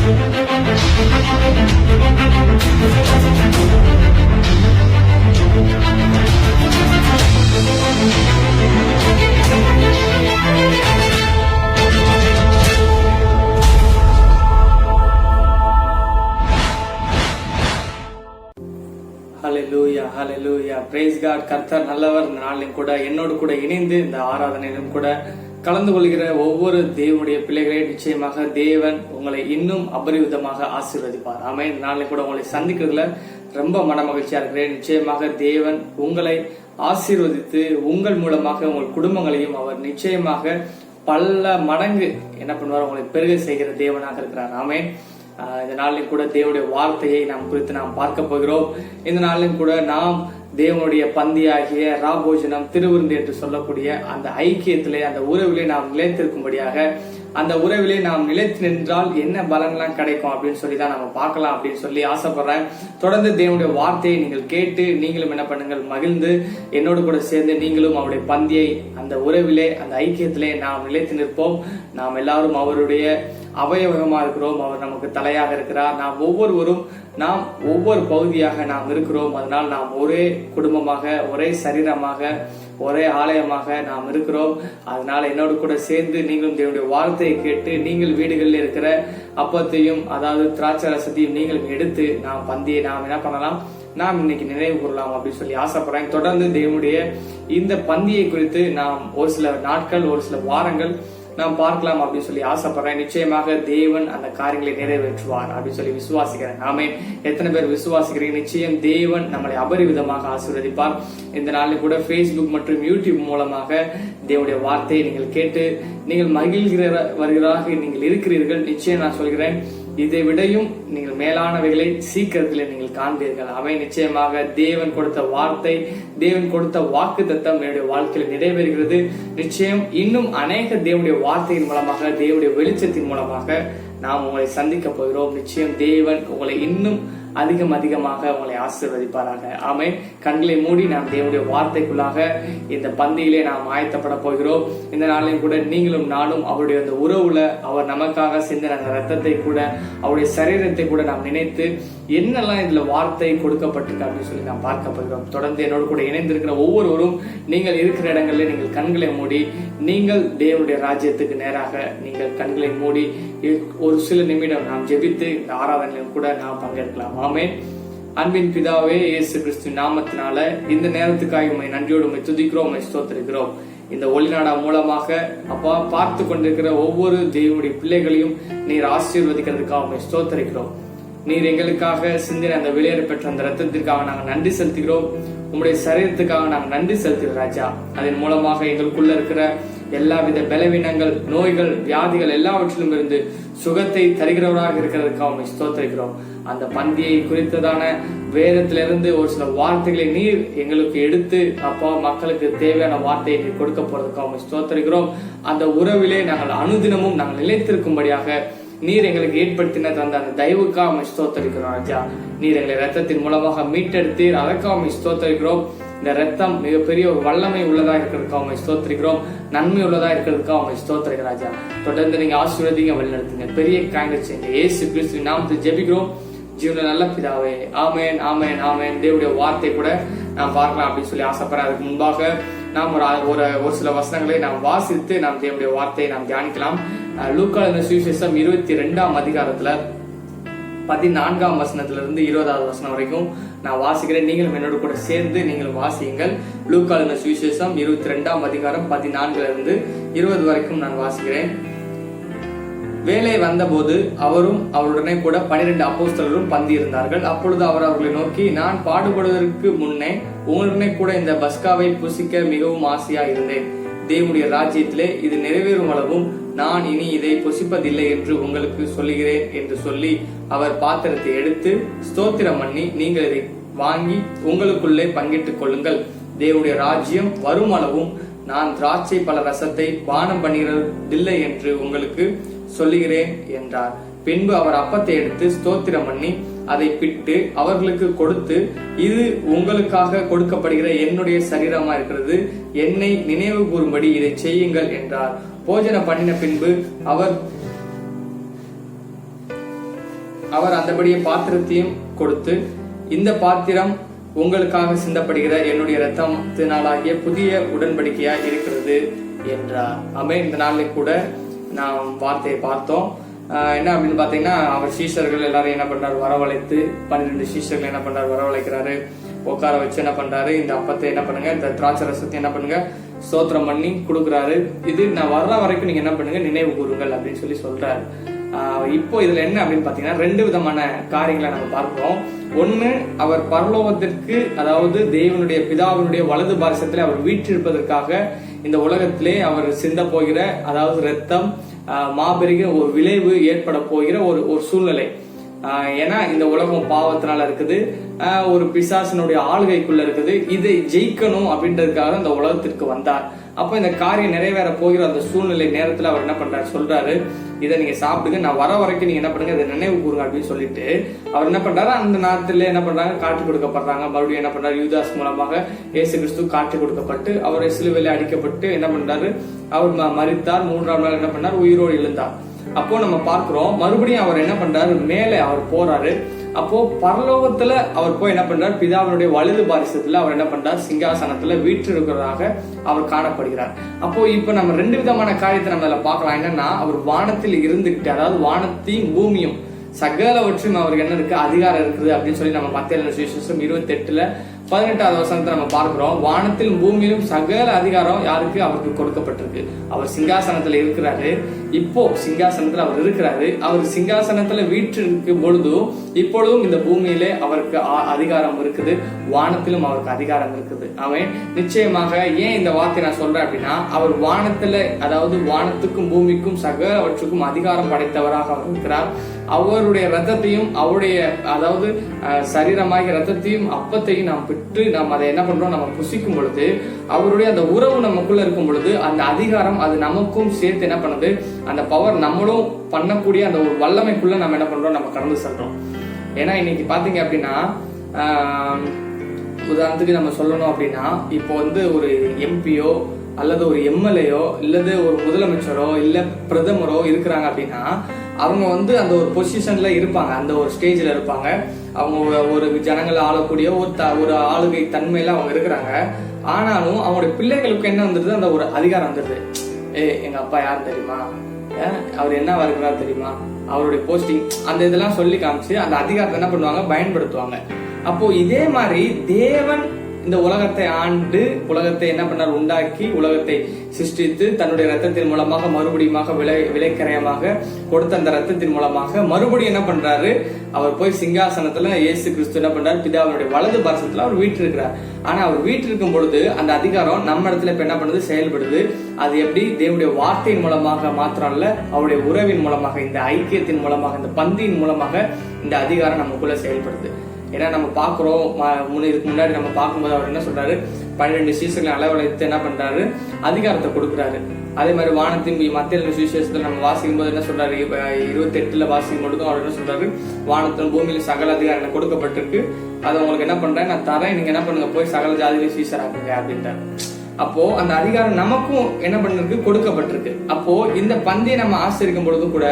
ஹல்லேலூயா, ஹல்லேலூயா, price God. கர்த்தர் நல்லவர். இந்த நாளிலும் கூட என்னோடு கூட இணைந்து இந்த ஆராதனையிலும் கூட கலந்து கொள்கிற ஒவ்வொரு தேவனுடைய பிள்ளைகளே நிச்சயமாக தேவன் உங்களை இன்னும் அபரிவிதமாக ஆசீர்வதிப்பார். ஆமென். இந்த நாளிலும் கூட உங்களை சந்திக்கிறதுல ரொம்ப மன மகிழ்ச்சியா இருக்கிறேன். நிச்சயமாக தேவன் உங்களை ஆசீர்வதித்து உங்கள் மூலமாக உங்கள் குடும்பங்களையும் அவர் நிச்சயமாக பல மடங்கு என்ன பண்ணுவார், உங்களை பெருக செய்கிற தேவனாக இருக்கிறார். ஆமென். இந்த நாளிலும் கூட தேவனுடைய வார்த்தையை நாம் குறித்து நாம் பார்க்க போகிறோம். இந்த நாளிலும் கூட நாம் தேவனுடைய பந்தியாகிய ராபோஜனம் திருவிருந்து என்று சொல்லக்கூடிய அந்த ஐக்கியத்திலே, அந்த உறவிலே நாம் நிலைத்திருக்கும்படியாக, அந்த உறவிலே நாம் நிலைத்து நின்றால் என்ன பலன்லாம் கிடைக்கும் அப்படின்னு சொல்லி தான் நம்ம பார்க்கலாம் அப்படின்னு சொல்லி ஆசைப்படுறேன். தொடர்ந்து தேவனுடைய வார்த்தையை நீங்கள் கேட்டு நீங்களும் என்ன பண்ணுங்கள், மகிழ்ந்து என்னோடு கூட சேர்ந்து நீங்களும் அவருடைய பந்தியை, அந்த உறவிலே, அந்த ஐக்கியத்திலே நாம் நிலைத்து நிற்போம். நாம் எல்லாரும் அவருடைய அவயவகமா இருக்கிறோம். அவர் நமக்கு தலையாக இருக்கிறார். நாம் ஒவ்வொருவரும் நாம் ஒவ்வொரு பகுதியாக நாம் இருக்கிறோம். அதனால் நாம் ஒரே குடும்பமாக, ஒரே சரீரமாக, ஒரே ஆலயமாக நாம் இருக்கிறோம். அதனால என்னோடு கூட சேர்ந்து நீங்களும் தேவனுடைய வார்த்தையை கேட்டு நீங்கள் வீடுகளில் இருக்கிற அப்பத்தையும், அதாவது திராட்சை ரசத்தையும் நீங்களும் எடுத்து நாம் பந்தியை நாம் என்ன பண்ணலாம், நாம் இன்னைக்கு நினைவு கூறலாம் அப்படின்னு சொல்லி ஆசைப்படுறேன். தொடர்ந்து தேவனுடைய இந்த பந்தியை குறித்து நாம் ஒரு சில நாட்கள், ஒரு சில வாரங்கள் நாம் பார்க்கலாம் அப்படின்னு சொல்லி ஆசைப்படுறேன். நிச்சயமாக தேவன் அந்த காரியங்களை நிறைவேற்றுவார் அப்படின்னு சொல்லி விசுவாசிக்கிறேன். ஆமென். எத்தனை பேர் விசுவாசிக்கிறீங்க? நிச்சயம் தேவன் நம்மளை அபரிவிதமாக ஆசீர்வதிப்பார். இந்த நாளில் கூட Facebook மற்றும் YouTube மூலமாக தேவனுடைய வார்த்தையை நீங்கள் கேட்டு நீங்கள் மகிழ்கிறவர்களாக நீங்கள் இருக்கிறீர்கள். நிச்சயம் நான் சொல்கிறேன், இதை விடையும் நீங்கள் மேலானவைகளை சீக்கிரத்தில் நீங்கள் காண்பீர்கள். அவை நிச்சயமாக தேவன் கொடுத்த வார்த்தை, தேவன் கொடுத்த வாக்குத்தத்தம் என்னுடைய வாழ்க்கையில் நிறைவேறுகிறது. நிச்சயம் இன்னும் அநேக தேவனுடைய வார்த்தையின் மூலமாக, தேவனுடைய வெளிச்சத்தின் மூலமாக நாம் உங்களை சந்திக்க போகிறோம். நிச்சயம் தேவன் உங்களை இன்னும் அதிகமாக உங்களை ஆசீர்வதிப்பாராக. ஆமென். கண்களை மூடி நாம் தேவனுடைய வார்த்தைக்குள்ளாக இந்த பந்தியிலே நாம் ஆயத்தப்பட போகிறோம். இந்த நாளிலும் கூட நீங்களும் நானும் அவருடைய அந்த உறவுல அவர் நமக்காக சிந்தின அந்த ரத்தத்தை கூட, அவருடைய சரீரத்தை கூட நாம் நினைத்து என்னெல்லாம் இதுல வார்த்தை கொடுக்கப்பட்டிருக்கு அப்படின்னு சொல்லி நாம் பார்க்க போகிறோம். தொடர்ந்து என்னோடு கூட இணைந்திருக்கிற ஒவ்வொருவரும் நீங்கள் இருக்கிற இடங்களில் நீங்கள் கண்களை மூடி, நீங்கள் தேவனுடைய ராஜ்யத்துக்கு நேராக நீங்கள் கண்களை மூடி ஒரு சில நிமிடம் நாம் ஜெபித்து இந்த ஆராதனையிலும் கூட நாம் பங்கேற்கலாம். ஆமென். அன்பின் பிதாவே, இயேசு கிறிஸ்து நாமத்தினால இந்த நேரத்துக்காக உம்மை நன்றியோடு உம்மை துதிக்கிறோம், உம்மை ஸ்தோத்திரிக்கிறோம். இந்த ஒளிநாடா மூலமாக அப்பா பார்த்து கொண்டிருக்கிற ஒவ்வொரு தேவனுடைய பிள்ளைகளையும் நீர் ஆசீர்வதிக்கிறதுக்காக உம்மை ஸ்தோத்திரிக்கிறோம். நீர் எங்களுக்காக சிந்தின அந்த வெளியேற பெற்ற அந்த ரத்தத்திற்காக நாங்கள் நன்றி செலுத்துகிறோம். உங்களுடைய சரீரத்துக்காக நாங்கள் நன்றி செலுத்துகிறோம் ராஜா. அதன் மூலமாக எங்களுக்குள்ள இருக்கிற எல்லாவித பலவீனங்கள், நோய்கள், வியாதிகள் எல்லாவற்றிலும் இருந்து சுகத்தை தருகிறவராக இருக்கிறதுக்காக உம்மை ஸ்தோத்திரிக்கிறோம். அந்த பந்தியை குறித்ததான வேதத்திலிருந்து ஒரு சில வார்த்தைகளை நீர் எங்களுக்கு எடுத்து அப்பா மக்களுக்கு தேவையான வார்த்தையை நீர் கொடுக்க போறதுக்காக உம்மை ஸ்தோத்திரிக்கிறோம். அந்த உறவிலே நாங்கள் அனுதினமும் நாங்கள் நிலைத்திருக்கும்படியாக நீர் எங்களுக்கு ஏற்படுத்தின தந்த அந்த தயவுக்காக உம்மை ஸ்தோத்திரிக்கிறோம் ராஜா. நீர் எங்களை ரத்தத்தின் மூலமாக மீட்டெடுத்தீர், அதற்காக உம்மை ஸ்தோத்திரிக்கிறோம். இந்த ரத்தம் மிகப்பெரிய ஒரு வல்லமை உள்ளதா இருக்கிறதுக்காக உம்மை ஸ்தோத்திரிக்கிறோம். நன்மை உள்ளதா இருக்கிறதுக்காக உம்மை ஸ்தோத்திரிக்கிறோம் ராஜா. தொடர்ந்து நீங்க ஆசீர்வதிங்க, வழிநடத்துங்க, பெரிய காரியங்கள் செய்யுங்க. இயேசு கிறிஸ்து நாமத்தில் ஜெபிக்கிறோம் ஜீவன நல்ல பிதாவே. ஆமென், ஆமென், ஆமென். தேவனுடைய வார்த்தை கூட நாம் பார்க்கலாம் அப்படின்னு சொல்லி ஆசைப்படுறேன். அதுக்கு முன்பாக நாம் ஒரு சில வசனங்களை நாம் வாசித்து நாம் தேவனுடைய வார்த்தையை நாம் தியானிக்கலாம். லூக்கா சுவிசேஷம் 22ஆம் அதிகாரத்துல 14ஆம் வசனத்திலிருந்து 20ஆவது வசனம் வரைக்கும் நான் வாசிக்கிறேன். நீங்களும் என்னோட கூட சேர்ந்து நீங்களும் வாசியுங்கள். லூக்கா சுவிசேஷம் 22ஆம் அதிகாரம் 14 20 வரைக்கும் நான் வாசிக்கிறேன். வேலை வந்தபோது அவரும் அவருடனே கூட 12 அப்போஸ்தலரும் பந்தி இருந்தார்கள். அப்பொழுது அவர் அவர்களை நோக்கி, நான் பாடுபடுவதற்கு முன்னே உங்களுடனே கூட இந்த பஸ்காவை புசிக்க மிகவும் ஆசையா இருந்தேன். தேவனுடைய ராஜ்யத்திலே இது நிறைவேறும் அளவும் நான் இனி இதை புசிப்பதில்லை என்று உங்களுக்கு சொல்லுகிறேன் என்று சொல்லி அவர் பாத்திரத்தை எடுத்து ஸ்தோத்திரம் பண்ணி, நீங்கள் இதை வாங்கி உங்களுக்குள்ளே பங்கிட்டுக் கொள்ளுங்கள். தேவனுடைய ராஜ்யம் வரும் அளவும் நான் திராட்சை பல ரசத்தை பானம் பண்ணுகிறதில்லை என்று உங்களுக்கு சொல்லுகிறேன் என்றார். பின்பு அவர் அப்பத்தை எடுத்து ஸ்தோத்திரம் பண்ணி அதை பிட்டு அவர்களுக்கு கொடுத்து, இது உங்களுக்காக கொடுக்கப்படுகிற என்னுடைய சரீரமா இருக்கிறது, என்னை நினைவு கூறும்படி இதை செய்யுங்கள் என்றார். போஜனம் பண்ணின பின்பு அவர் அவர் அந்தபடியே பாத்திரத்தையும் கொடுத்து, இந்த பாத்திரம் உங்களுக்காக சிந்தப்படுகிற என்னுடைய இரத்தத்தினாலாகிய புதிய உடன்படிக்கையா இருக்கிறது என்றார். ஆமென். இந்த நாளில் கூட நாம் வார்த்தையை பார்த்தோம். என்ன அப்படின்னு பாத்தீங்கன்னா, அவர் சீஷர்கள் எல்லாரும் என்ன பண்றாரு, வரவழைத்து 12 சீஷர்கள் என்ன பண்றாரு, வரவழைக்கிறாரு, உட்கார வச்சு என்ன பண்றாரு, இந்த அப்பத்தை என்ன பண்ணுங்க, இந்த திராட்சை ரசத்தை என்ன பண்ணுங்க, ஸ்தோத்திரம் பண்ணி கொடுக்குறாரு. இது நான் வர்ற வரைக்கும் நீங்க என்ன பண்ணுங்க, நினைவு கூறுங்கள் அப்படின்னு சொல்லி சொல்றாரு. இப்போ இதுல என்ன அப்படின்னு பாத்தீங்கன்னா, 2 விதமான காரியங்களை நம்ம பார்க்கிறோம். ஒண்ணு, அவர் பரலோகத்திற்கு, அதாவது தேவனுடைய பிதாவினுடைய வலது பாரசத்திலே அவர் வீற்றிருப்பதற்காக இந்த உலகத்திலே அவர் சிந்த போகிற, அதாவது ரத்தம் மாபெரிய ஒரு விளைவு ஏற்பட போகிற ஒரு சூழ்நிலை. ஏன்னா இந்த உலகம் பாவத்தினால இருக்குது, ஒரு பிசாசினுடைய ஆளுகைக்குள்ள இருக்குது. இதை ஜெயிக்கணும் அப்படின்றதுக்காக இந்த உலகத்திற்கு வந்தார். அப்ப இந்த காரியம் நிறைவேற போகிற அந்த சூழ்நிலை நேரத்துல அவர் என்ன பண்றாரு, சொல்றாரு, இதை நீங்க சாப்பிடுங்க, நான் வர வரைக்கும் நீங்க என்ன பண்ணுங்க, இதை நினைவு கூறுங்க அப்படின்னு சொல்லிட்டு அவர் என்ன பண்றாரு, அந்த நேரத்துல என்ன பண்றாங்க, காட்டி கொடுக்கப்படுறாங்க. மறுபடியும் என்ன பண்றாரு, யூதாஸ் மூலமாக இயேசு கிறிஸ்து காட்டி கொடுக்கப்பட்டு அவரை சிலுவையில அடிக்கப்பட்டு என்ன பண்றாரு, அவர் மரித்தார். 3ஆம் நாள் என்ன பண்ணார், உயிரோடு எழுந்தார். அப்போ நம்ம பார்க்கிறோம், மறுபடியும் அவர் என்ன பண்றாரு, மேலே அவர் போறாரு. அப்போ பரலோகத்துல அவர் போய் என்ன பண்றாரு, பிதாவினுடைய வலது பாரிசத்துல அவர் என்ன பண்றார், சிங்காசனத்துல வீற்றிருக்கிறதாக அவர் காணப்படுகிறார். அப்போ இப்ப நம்ம 2 விதமான காரியத்தை நம்ம அதில் பார்க்கலாம். என்னன்னா, அவர் வானத்தில் இருந்துகிட்டு, அதாவது வானத்தையும் பூமியும் சகலவற்றும் அவருக்கு என்ன இருக்கு, அதிகாரம் இருக்குது அப்படின்னு சொல்லி நம்ம மத்திய 28 18வது வசனத்தை நம்ம பார்க்கிறோம். வானத்திலும் பூமியிலும் சகல அதிகாரம் யாருக்கு, அவருக்கு கொடுக்கப்பட்டிருக்கு. அவர் சிங்காசனத்துல இருக்கிறாரு. இப்போ சிங்காசனத்துல அவர் இருக்கிறாரு. அவர் சிங்காசனத்துல வீற்றிருக்கும் பொழுதும் இப்பொழுதும் இந்த பூமியிலே அவருக்கு அதிகாரம் இருக்குது, வானத்திலும் அவருக்கு அதிகாரம் இருக்குது. அவன் நிச்சயமாக ஏன் இந்த வார்த்தை நான் சொல்றேன் அப்படின்னா, அவர் வானத்துல, அதாவது வானத்துக்கும் பூமிக்கும் சகலவற்றுக்கும் அதிகாரம் படைத்தவராக அவர் இருக்கிறார். அவருடைய ரத்தத்தையும், அவருடைய அதாவது சரீரமாகிய ரத்தத்தையும் அப்பத்தையும் நாம் பெற்று நாம் அதை என்ன பண்றோம், நம்ம புசிக்கும் பொழுது, அவருடைய அந்த உறவு நமக்குள்ள இருக்கும் பொழுது அந்த அதிகாரம் அது நமக்கும் சேர்த்து என்ன பண்ணுது, அந்த பவர் நம்மளும் பண்ணக்கூடிய அந்த ஒரு வல்லமைக்குள்ள நம்ம என்ன பண்றோம், நம்ம கடந்து செல்றோம். ஏன்னா இன்னைக்கு பாத்தீங்க அப்படின்னா, உதாரணத்துக்கு நம்ம சொல்லணும் அப்படின்னா, இப்போ ஒரு எம்பியோ அல்லது ஒரு எம்எல்ஏயோ இல்லது ஒரு முதலமைச்சரோ இல்ல பிரதமரோ இருக்கிறாங்க அப்படின்னா, அவங்க அந்த ஒரு பொசிஷன்ல இருப்பாங்க, அந்த ஒரு ஸ்டேஜ்ல இருப்பாங்க. அவங்க ஒரு ஜனங்களை ஆளக்கூடிய ஒரு ஆளுகை தன்மையில அவங்க இருக்கிறாங்க. ஆனாலும் அவங்களுடைய பிள்ளைகளுக்கு என்ன வந்துருது, அந்த ஒரு அதிகாரம் வந்துருது. எங்க அப்பா யார் தெரியுமா, அவர் என்னவா இருக்கிறார் தெரியுமா, அவருடைய போஸ்டிங், அந்த இதெல்லாம் சொல்லி காமிச்சு அந்த அதிகாரத்தை என்ன பண்ணுவாங்க, பயன்படுத்துவாங்க. அப்போ இதே மாதிரி தேவன் இந்த உலகத்தை ஆண்டு, உலகத்தை என்ன பண்ணார், உண்டாக்கி, உலகத்தை சிருஷ்டித்து தன்னுடைய ரத்தத்தின் மூலமாக மறுபடியும் விலைக்கரையமாக கொடுத்த அந்த ரத்தத்தின் மூலமாக மறுபடியும் என்ன பண்றாரு, அவர் போய் சிங்காசனத்துல இயேசு கிறிஸ்து என்ன பண்றாரு, பிதாவினுடைய வலது பாரசத்துல அவர் வீற்றிருக்கிறார். ஆனா அவர் வீற்றிருக்கும் பொழுது அந்த அதிகாரம் நம்ம இடத்துல இப்ப என்ன பண்ணுது, செயல்படுது. அது எப்படி, தேவனுடைய வார்த்தையின் மூலமாக மாத்திரம் இல்ல, அவருடைய உறவின் மூலமாக, இந்த ஐக்கியத்தின் மூலமாக, இந்த பந்தியின் மூலமாக இந்த அதிகாரம் நமக்குள்ள செயல்படுது. ஏன்னா நம்ம பாக்குறோம், இதுக்கு முன்னாடி நம்ம பார்க்கும்போது அவர் என்ன சொல்றாரு, 12 சீசர்களை அளவழைத்து என்ன பண்றாரு, அதிகாரத்தை கொடுக்குறாரு. அதே மாதிரி வானத்தின் மத்திய சுவிசேஷத்துல நம்ம வாசிக்கும் போது என்ன சொல்றாரு, 28 வாசிக்கும் பொழுதும் அவர் என்ன சொல்றாரு, வானத்தின் பூமியில சகல அதிகாரம் கொடுக்கப்பட்டிருக்கு, அதை உங்களுக்கு என்ன பண்றேன், நான் தரேன், நீங்க என்ன பண்ணுங்க, போய் சகல ஜாதியில சீசர் ஆகுங்க அப்படின்ட்டாரு. அப்போ அந்த அதிகாரம் நமக்கும் என்ன பண்ணிருக்கு, கொடுக்கப்பட்டிருக்கு. அப்போ இந்த பந்தியை நம்ம ஆசரிக்கும் பொழுதும் கூட,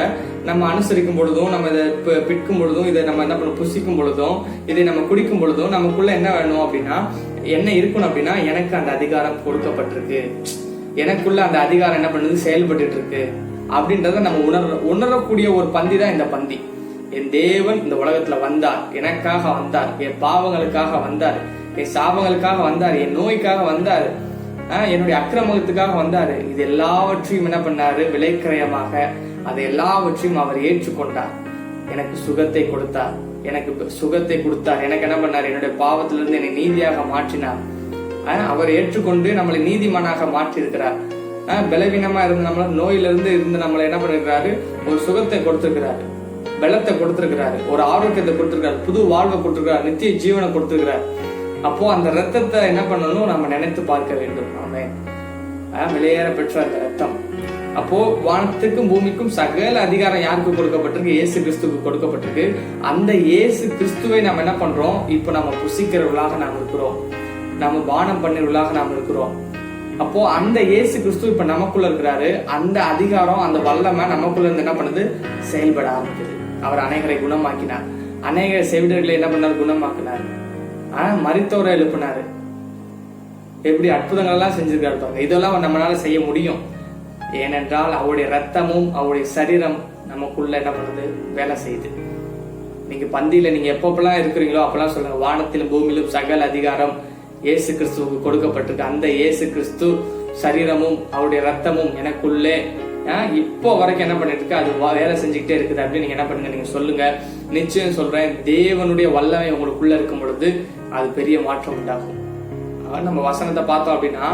நம்ம அனுசரிக்கும் பொழுதும், நம்ம இதை பிற்கும் பொழுதும், இதை நம்ம என்ன பண்ண புசிக்கும் பொழுதும், இதை நம்ம குடிக்கும் பொழுதும் நமக்குள்ள என்ன வேணும் அப்படின்னா, என்ன இருக்கணும் அப்படின்னா, எனக்கு அந்த அதிகாரம் கொடுக்கப்பட்டிருக்கு, எனக்குள்ள அந்த அதிகாரம் என்ன பண்ணுது, செயல்பட்டு இருக்கு அப்படின்றத நம்ம உணரக்கூடிய ஒரு பந்தி தான் இந்த பந்தி. என் தேவன் இந்த உலகத்துல வந்தார், எனக்காக வந்தார், என் பாவங்களுக்காக வந்தார், என் சாபங்களுக்காக வந்தார், என் நோய்க்காக வந்தார், என்னுடைய அக்கிரமத்துக்காக வந்தாரு. இது எல்லாவற்றையும் என்ன பண்ணாரு, விலைக்கிரயமாக அதை எல்லாவற்றையும் அவர் ஏற்றுக்கொண்டார். எனக்கு சுகத்தை கொடுத்தார், எனக்கு என்ன பண்ணார், என்னுடைய பாவத்திலிருந்து என்னை நீதியாக மாற்றினார். அவர் ஏற்றுக்கொண்டு நம்மளை நீதிமானாக மாற்றி இருக்கிறார். பலவீனமா இருந்து நம்மள நோயிலிருந்து இருந்து நம்மளை என்ன பண்ணிருக்கிறாரு, ஒரு சுகத்தை கொடுத்திருக்கிறாரு, பலத்தை கொடுத்திருக்கிறாரு, ஒரு ஆரோக்கியத்தை கொடுத்திருக்கிறாரு, புது வாழ்வை கொடுத்திருக்கிறார், நித்திய ஜீவனை கொடுத்திருக்கிறார். அப்போ அந்த ரத்தத்தை என்ன பண்ணணும், நம்ம நினைத்து பார்க்க வேண்டும். விலையேற பெற்ற அந்த ரத்தம். அப்போ வானத்துக்கும் பூமிக்கும் சகல அதிகாரம் யாருக்கு கொடுக்கப்பட்டிருக்கு, இயேசு கிறிஸ்துவுக்கு கொடுக்கப்பட்டிருக்கு. அந்த இயேசு கிறிஸ்துவை நம்ம என்ன பண்றோம், இப்ப நம்ம புசிக்கிறவர்களாக நாம் இருக்கிறோம், நம்ம பானம் பண்ணிறவர்களாக நாம் இருக்கிறோம். அப்போ அந்த இயேசு கிறிஸ்து இப்ப நமக்குள்ள இருக்கிறாரு. அந்த அதிகாரம், அந்த வல்லமை நமக்குள்ள இருந்து என்ன பண்ணுது, செயல்பட ஆரம்பிக்குது. அவர் அநேகரை குணமாக்கினார். அநேக செவிடர்களை என்ன பண்ணார்? குணமாக்கினார். மரித்தவரை எழுப்பினாரு. எப்படி அற்புதங்கள் எல்லாம் செஞ்சிருக்காரு பாருங்க. இதெல்லாம் நம்மளால செய்ய முடியும். ஏனென்றால் அவருடைய ரத்தமும் அவருடைய சரீரம் நமக்குள்ள என்ன பண்ணுது? வேலை செய்யுது. நீங்க பந்தியில நீங்க எப்பப்பெல்லாம் இருக்கிறீங்களோ அப்பெல்லாம் சொல்லுங்க, வானத்திலும் பூமியிலும் சகல அதிகாரம் இயேசு கிறிஸ்துவுக்கு கொடுக்கப்பட்டிருக்கு. அந்த இயேசு கிறிஸ்து சரீரமும் அவருடைய ரத்தமும் எனக்குள்ளே இப்போ வரைக்கும் என்ன பண்ணிட்டு இருக்கு? அது வேலை செஞ்சுக்கிட்டே இருக்குது அப்படின்னு நீங்க என்ன பண்ணுங்க? நீங்க சொல்லுங்க. நிச்சயம் சொல்றேன், தேவனுடைய வல்லமை உங்களுக்குள்ள இருக்கும் பொழுது அது பெரிய மாற்றம் உண்டாகும். நம்ம வசனத்தை பார்த்தோம் அப்படின்னா,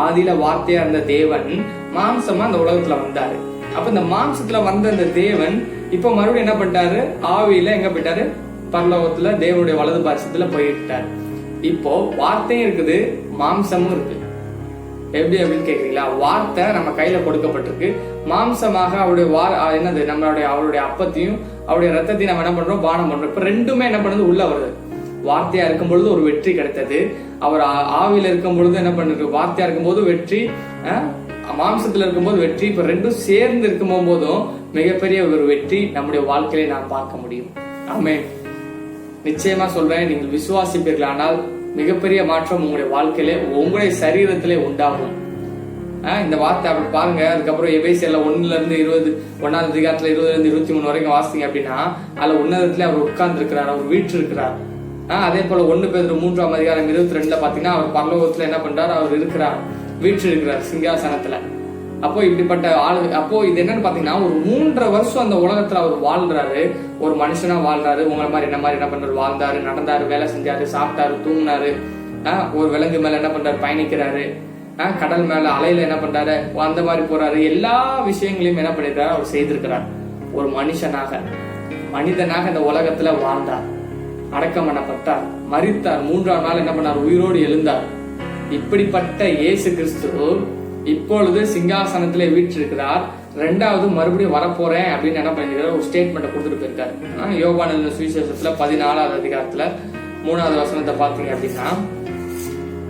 ஆதியில வார்த்தையா இருந்த தேவன் மாம்சமா அந்த உலகத்துல வந்தாரு. அப்ப இந்த மாம்சத்துல வந்த அந்த தேவன் இப்ப மறுபடியும் என்ன பண்ணிட்டாரு? ஆவியில எங்க போயிட்டாரு? பரலோகத்துல தேவனுடைய வலது பாரசத்துல போயிட்டாரு. இப்போ வார்த்தையும் இருக்குது, மாம்சமும் இருக்கு. எப்படி அப்படின்னு கேக்குறீங்களா? வார்த்தை நம்ம கையில கொடுக்கப்பட்டிருக்கு. மாம்சமாக அவருடைய என்னது? அவருடைய அப்பத்தையும் அவருடைய ரத்தத்தையும் நம்ம என்ன பண்றோம்? பானம் பண்றோம். இப்ப ரெண்டுமே என்ன பண்ணுது? உள்ள வருது. வார்த்தையா இருக்கும் பொழுது ஒரு வெற்றி கிடைத்தது. அவர் ஆவியில இருக்கும் பொழுது என்ன பண்ணிருக்கு? வார்த்தையா இருக்கும் போது வெற்றி, மாம்சத்துல இருக்கும்போது வெற்றி. இப்ப ரெண்டும் சேர்ந்து இருக்கும் போதும் மிகப்பெரிய ஒரு வெற்றி நம்முடைய வாழ்க்கையில நான் பார்க்க முடியும். ஆமென். நிச்சயமா சொல்றேன், நீங்கள் விசுவாசிப்பீர்கள் ஆனால் மிகப்பெரிய மாற்றம் உங்களுடைய வாழ்க்கையில, உங்களுடைய சரீரத்திலே உண்டாகும். இந்த வார்த்தை அப்படி பாருங்க. அதுக்கப்புறம் எபேசியர்ல 1-20 அதிகாரத்துல 20-23 வரைக்கும் வாசிங்க அப்படின்னா, அதுல உன்னதத்திலே அவர் உட்கார்ந்து இருக்கிறார், அவர் வீற்று இருக்கிறார். அதே போல 1 பேதுரு 3 அதிகாரம் 22 பாத்தீங்கன்னா, அவர் பரலோகத்துல என்ன பண்றாரு? அவர் இருக்கிறார், வீற்று இருக்கிறார் சிங்காசனத்துல. அப்போ இப்படிப்பட்ட ஆளு. அப்போ இது என்னன்னு பாத்தீங்கன்னா, ஒரு 3.5 வருஷம் அந்த உலகத்துல அவர் வாழ்றாரு, ஒரு மனுஷனா வாழ்றாரு. உங்களை மாதிரி என்ன பண்றாரு? வாழ்ந்தாரு, நடந்தாரு, வேலை செஞ்சாரு, சாப்பிட்டாரு, தூங்கினாரு. ஒரு விலங்கு மேல என்ன பண்றாரு? பயணிக்கிறாரு. கடல் மேல அலையில என்ன பண்றாரு? அந்த மாதிரி போறாரு. எல்லா விஷயங்களையும் என்ன பண்ணிருக்காரு? அவர் செய்திருக்கிறார். ஒரு மனிதனாக இந்த உலகத்துல வாழ்ந்தார், அடக்கம் பண்ணப்பட்டார், மரித்தார், 3ஆம் நாள் என்ன பண்ணார்? உயிரோடு எழுந்தார். இப்படிப்பட்ட இயேசு கிறிஸ்து இப்பொழுது சிங்காசனத்திலே வீற்றிருக்கிறார். 2வது மறுபடியும் வரப்போறேன் அப்படின்னு என்ன பண்ணிருக்காரு? ஒரு ஸ்டேட்மெண்ட் கொடுத்துட்டு போயிருக்காரு. யோவான் எழுதின சுவிசேஷத்துல 14வது அதிகாரத்துல 3வது வசனத்தை பாத்தீங்க அப்படின்னா,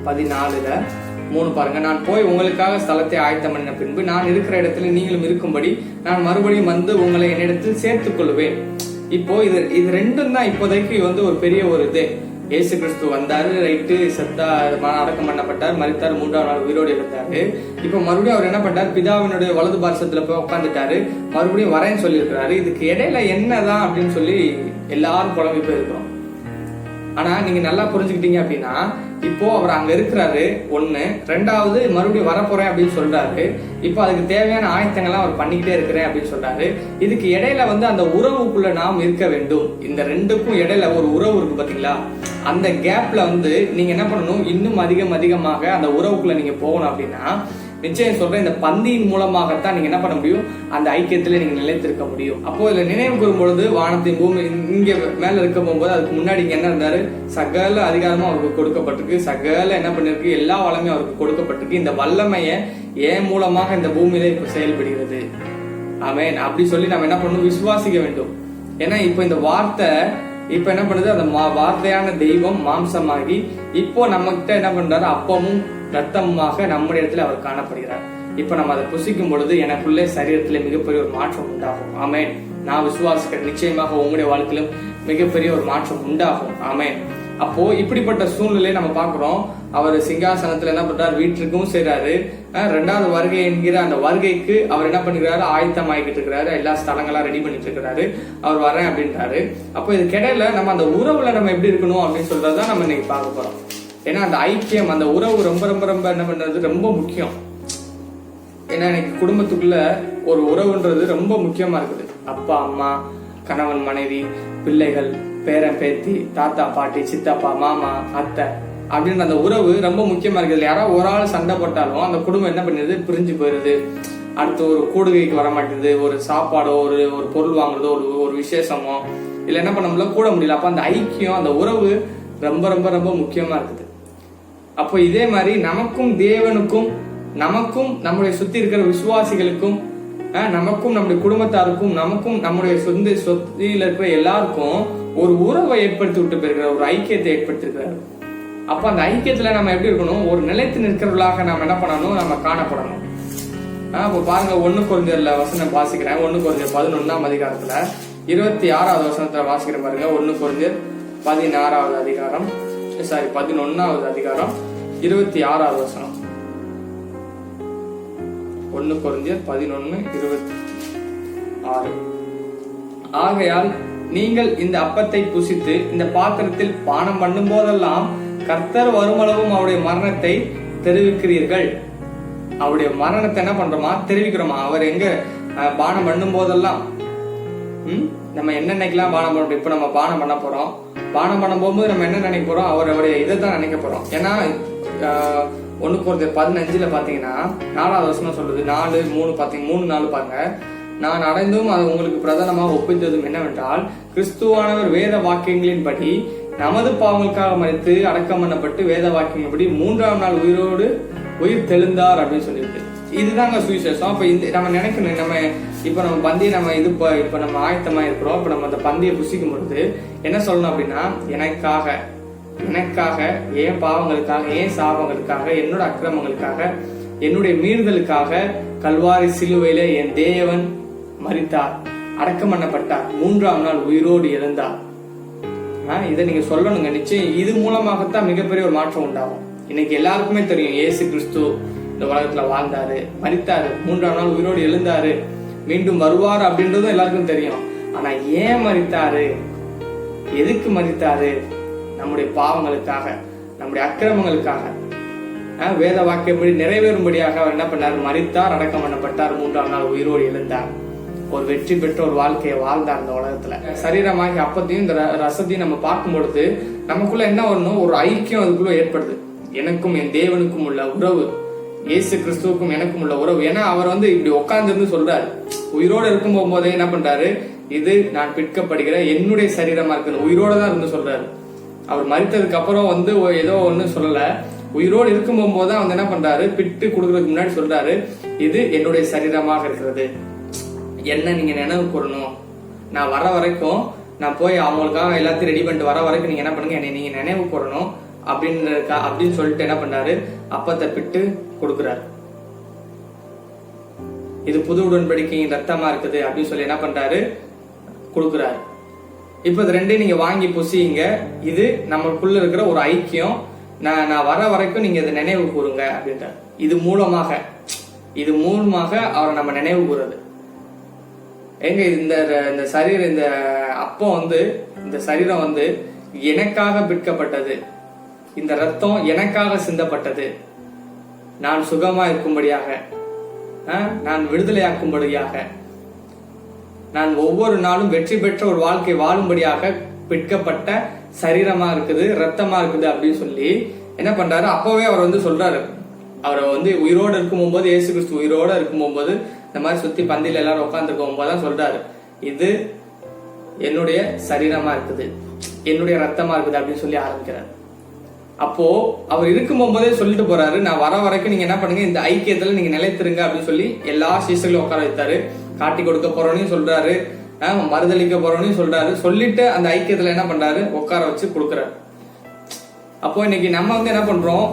14:3 பாருங்க. நான் போய் உங்களுக்காக ஸ்தலத்தை ஆயத்தம் பண்ணின பின்பு நான் இருக்கிற இடத்துல நீங்களும் இருக்கும்படி நான் மறுபடியும் வந்து உங்களை என்னிடத்தில் சேர்த்துக் கொள்வேன். இப்போ இது ரெண்டும் தான் இப்போதைக்கு ஒரு பெரிய ஒரு இது. இயேசு கிறிஸ்து வந்தாரு, ரைட்டு, செத்தா, அடக்கம் பண்ணப்பட்டார், மரித்தார், 3ஆம் நாள் உயிரோடு இருந்தாரு. இப்ப மறுபடியும் அவர் என்ன பண்ணாரு? பிதாவினுடைய வலது பார்சத்துல போய் உட்காந்துட்டாரு, மறுபடியும் வரேன்னு சொல்லியிருக்கிறாரு. இதுக்கு இடையில என்னதான் அப்படின்னு சொல்லி எல்லாரும் குழம்பி போயிருக்கிறோம். ஆனா நீங்க நல்லா புரிஞ்சுக்கிட்டீங்க அப்படின்னா, இப்போ அவர் அங்க இருக்கிறாரு 1, 2வது மறுபடியும் வரப்போறேன் அப்படின்னு சொல்றாரு. இப்போ அதுக்கு தேவையான ஆயத்தங்கள்லாம் அவர் பண்ணிக்கிட்டே இருக்கிறேன் அப்படின்னு சொல்றாரு. இதுக்கு இடையில அந்த உறவுக்குள்ள நாம் இருக்க வேண்டும். இந்த ரெண்டுக்கும் இடையில ஒரு உறவு இருக்கு பாத்தீங்களா? அந்த கேப்ல நீங்க என்ன பண்ணணும்? இன்னும் அதிகமாக அந்த உறவுக்குள்ள நீங்க போகணும் அப்படின்னா, நிச்சயம் சொல்றேன், இந்த பந்தியின் மூலமாகத்தான் நீங்க என்ன பண்ண முடியும்? அந்த ஐக்கியத்துல நீங்க நிலைத்திருக்க முடியும். அப்போ இதுல நினைவு கூறும் பொழுது வானத்தின் பூமி இங்க மேல இருக்க போகும்போது அதுக்கு முன்னாடி இங்க என்ன இருந்தாரு? சகல அதிகாரமும் அவருக்கு கொடுக்கப்பட்டிருக்கு, சகல என்ன பண்ணிருக்கு? எல்லா வல்லமையும் அவருக்கு கொடுக்கப்பட்டிருக்கு. இந்த வல்லமைய ஏன் மூலமாக இந்த பூமியில இப்ப செயல்படுகிறது. ஆமென். அப்படி சொல்லி நம்ம என்ன பண்ணணும்? விசுவாசிக்க வேண்டும். ஏன்னா இப்ப இந்த வார்த்தை இப்ப என்ன பண்ணுது? அந்த வார்த்தையான தெய்வம் மாம்சமாகி இப்போ நம்ம கிட்ட என்ன பண்றாரு? அப்பமும் ரத்தமாக நம்முடைய இடத்துல அவர் காணப்படுகிறார். இப்ப நம்ம அதை புசிக்கும் பொழுது எனக்குள்ளே சரீரத்திலே மிகப்பெரிய ஒரு மாற்றம் உண்டாகும். ஆமென். நான் விசுவாசிக்கிறேன், நிச்சயமாக உங்களுடைய வாழ்க்கையிலும் மிகப்பெரிய ஒரு மாற்றம் உண்டாகும். ஆமென். அப்போ இப்படிப்பட்ட சூழ்நிலையை நம்ம பாக்குறோம். அவர் சிங்காசனத்துல என்ன பண்றாரு? வீட்டுக்கும் செய்யறாரு. 2வது வருகை என்கிற அந்த வருகைக்கு அவர் என்ன பண்ணிக்கிறாரு? ஆயத்தம் ஆகிட்டு இருக்கிறாரு. எல்லா ஸ்தலங்களா ரெடி பண்ணிட்டு இருக்கிறாரு. அவர் வரேன் அப்படின்றாரு. அப்போ இது கிடையில நம்ம அந்த உறவுல நம்ம எப்படி இருக்கணும் அப்படின்னு சொல்றதுதான் நம்ம இன்னைக்கு பார்க்க போறோம். ஏன்னா அந்த ஐக்கியம், அந்த உறவு ரொம்ப ரொம்ப ரொம்ப என்ன பண்றது? ரொம்ப முக்கியம். ஏன்னா இன்னைக்கு குடும்பத்துக்குள்ள ஒரு உறவுன்றது ரொம்ப முக்கியமா இருக்குது. அப்பா, அம்மா, கணவன், மனைவி, பிள்ளைகள், பேரன், பேத்தி, தாத்தா, பாட்டி, சித்தப்பா, மாமா, அத்தை அப்படின்ற அந்த உறவு ரொம்ப முக்கியமா இருக்குது. யாராவது ஒரு ஆள் சண்டை போட்டாலும் அந்த குடும்பம் என்ன பண்ணுது? பிரிஞ்சு போயிருது. அடுத்து ஒரு கூடுகைக்கு வர மாட்டேங்குது. ஒரு சாப்பாடோ ஒரு பொருள் வாங்குறதோ ஒரு விசேஷமோ இல்ல என்ன பண்ண முடியல, கூட முடியல. அப்ப அந்த ஐக்கியம், அந்த உறவு ரொம்ப ரொம்ப ரொம்ப முக்கியமா இருக்குது. அப்போ இதே மாதிரி நமக்கும் தேவனுக்கும், நமக்கும் நம்முடைய சுத்தி இருக்கிற விசுவாசிகளுக்கும், நமக்கும் நம்முடைய குடும்பத்தாருக்கும், நமக்கும் நம்முடைய சொத்தில இருக்கிற எல்லாருக்கும் ஒரு உறவை ஏற்படுத்தி விட்டு போயிருக்கிறார், ஒரு ஐக்கியத்தை ஏற்படுத்திருக்கிறார். அப்ப அந்த ஐக்கியத்துல நம்ம எப்படி இருக்கணும்? ஒரு நிலைத்து நிற்கிறவர்களாக நம்ம என்ன பண்ணணும்? நம்ம காணப்படணும். இப்ப பாருங்க, 1 கொரிந்தியர்ல வசனம் வாசிக்கிறேன். 1 கொரிந்தியர் 11ஆம் அதிகாரத்துல 26வது வசனத்துல வாசிக்கிற பாருங்க. 1 கொரிந்தியர் 11வது அதிகாரம் 26வது வசனம். 1 கொரிந்தியர் 11:26. ஆகையால் நீங்கள் இந்த அப்பத்தை புசித்து இந்த பாத்திரத்தில் பானம் பண்ணும் போதெல்லாம் கர்த்தர் வருமளவும் அவருடைய மரணத்தை தெரிவிக்கிறீர்கள். அவருடைய மரணத்தை என்ன பண்றோமா, தெரிவிக்கிறோமா. அவர் எங்க பானம் பண்ணும் போதெல்லாம் நம்ம என்னென்னைக்கெல்லாம் பானம் பண்றோம். இப்ப நம்ம பானம் பண்ண போறோம். பானம் பண்ண போகும்போது நம்ம என்ன நினைக்க போறோம், அவருடைய இதை தான் நினைக்க போறோம். ஏன்னா 1 கொரிந்தியர் 15 பாத்தீங்கன்னா 4வது வசனம் சொல்றது. 3:4 பாருங்க. நான் அடைந்தும் அது உங்களுக்கு பிரதானமாக ஒப்பித்ததும் என்னவென்றால், கிறிஸ்துவானவர் வேத வாக்கியங்களின்படி நமது பாவங்களுக்காக மரித்து அடக்கம் பண்ணப்பட்டு வேத வாக்கியங்களின்படி 3ஆம் நாள் உயிர் தெழுந்தார் அப்படின்னு சொல்லிட்டு. இதுதாங்க சுவிசேஷம். அப்ப நம்ம நினைக்கணும், நம்ம இப்ப நம்ம பந்தியை நம்ம இப்ப நம்ம ஆயத்தமா இருக்கிறோம். இப்ப நம்ம அந்த பந்தியை புசிக்கும் பொழுது என்ன சொல்லணும் அப்படின்னா, எனக்காக என் பாவங்களுக்காக, என் சாபங்களுக்காக, என்னோட அக்கிரமங்களுக்காக, என்னுடைய மீறுதலுக்காக கல்வாரி சிலுவையில என் தேவன் மரித்தார், அடக்கம் பண்ணப்பட்டார், 3ஆம் நாள் உயிரோடு எழுந்தார். இதை நீங்க சொல்லணுங்க. நிச்சயம் இது மூலமாகத்தான் மிகப்பெரிய ஒரு மாற்றம் உண்டாகும். இன்னைக்கு எல்லாருக்குமே தெரியும், இயேசு கிறிஸ்து இந்த உலகத்துல வாழ்ந்தாரு, மரித்தாரு, 3ஆம் நாள் உயிரோடு எழுந்தாரு, மீண்டும் வருவார் அப்படின்றதும் எல்லாருக்கும் தெரியும். ஆனா ஏன் மரித்தாரு, எதுக்கு மரித்தாரு? நம்முடைய பாவங்களுக்காக, நம்முடைய அக்கிரமங்களுக்காக, வேத வாக்கியப்படி நிறைவேறும்படியாக அவர் என்ன பண்ணார், மரித்தார், அடக்கம் பண்ணப்பட்டார், 3ஆம் நாள் உயிரோடு எழுந்தார். ஒரு வெற்றி பெற்ற ஒரு வாழ்க்கையை வாழ்ந்தார் இந்த உலகத்துல. சரீரமாகி அப்பத்தையும் இந்த ரசத்தையும் நம்ம பார்க்கும் பொழுது நமக்குள்ள என்ன வரணும், ஒரு ஐக்கியம் அதுக்குள்ள ஏற்படுது. எனக்கும் என் தேவனுக்கும் உள்ள உறவு, இயேசு கிறிஸ்துவுக்கும் எனக்கும் உள்ள உறவு. ஏன்னா அவர் இப்படி உட்கார்ந்து சொல்றாரு, உயிரோடு இருக்கும் போதே என்ன பண்றாரு, இது நான் பிற்கப்படுகிற என்னுடைய சரீரமா இருக்குது. உயிரோட தான் இருந்து சொல்றாரு. அவர் மரித்ததுக்கு அப்புறம் ஏதோ ஒண்ணு சொல்லல, உயிரோடு இருக்கும் போதுதான் என்ன பண்றாரு, பிட்டு கொடுக்கறதுக்கு முன்னாடி சொல்றாரு, இது என்னுடைய சரீரமாக இருக்கிறது, என்ன நீங்க நினைவு கூறணும். நான் வர வரைக்கும், நான் போய் அவங்களுக்காக எல்லாத்தையும் ரெடி பண்ணிட்டு வர வரைக்கும் நீங்க என்ன பண்ணுங்க, என்னை நீங்க நினைவு கூறணும் அப்படின்னு சொல்லிட்டு என்ன பண்றாரு, அப்பத்தை பிட்டு கொடுக்கிறாரு. இது புது உடன்படிக்கையின் ரத்தமா இருக்குது அப்படின்னு சொல்லி என்ன பண்றாரு, கொடுக்கிறாரு. இப்ப இது ரெண்டையும் நீங்க வாங்கி புசிங்க. இது நமக்குள்ள இருக்கிற ஒரு ஐக்கியம். நான் வர வரைக்கும் நீங்க இதை நினைவு கூறுங்க அப்படின்றார். இது மூலமாக அவரை நம்ம நினைவு கூறுறது. எங்க இந்த சரீரம், இந்த அப்பம் இந்த சரீரம் எனக்காக பிற்கப்பட்டது, இந்த ரத்தம் எனக்காக சிந்தப்பட்டது, நான் சுகமா இருக்கும்படியாக, நான் விடுதலையாக்கும்படியாக, நான் ஒவ்வொரு நாளும் வெற்றி பெற்ற ஒரு வாழ்க்கை வாழும்படியாக பிற்கப்பட்ட சரீரமா இருக்குது, ரத்தமா இருக்குது அப்படின்னு சொல்லி என்ன பண்றாரு, அப்பவே அவர் சொல்றாரு. அவரை உயிரோடு இருக்கும் போது, இயேசு கிறிஸ்து உயிரோட இருக்கும் போது இந்த மாதிரி சுத்தி பந்தியில எல்லாரும் உட்காந்துருக்கும் போதுதான் சொல்றாரு, இது என்னுடைய சரீரமா இருக்குது, என்னுடைய ரத்தமா இருக்குது அப்படின்னு சொல்லி ஆரம்பிக்கிறார். அப்போ அவர் இருக்கும் போதே சொல்லிட்டு போறாரு, நான் வர வரைக்கும் நீங்க என்ன பண்ணுங்க, இந்த ஐக்கியத்துல நீங்க நிலைத்திருங்க அப்படின்னு சொல்லி எல்லா சீசர்களையும் உட்கார வைத்தாரு. காட்டி கொடுக்க போறோன்னு சொல்றாரு, மறுதளிக்க போறோன்னு சொல்றாரு. சொல்லிட்டு அந்த ஐக்கியத்துல என்ன பண்றாரு, உட்கார வச்சு கொடுக்குறாரு. அப்போ இன்னைக்கு நம்ம என்ன பண்றோம்,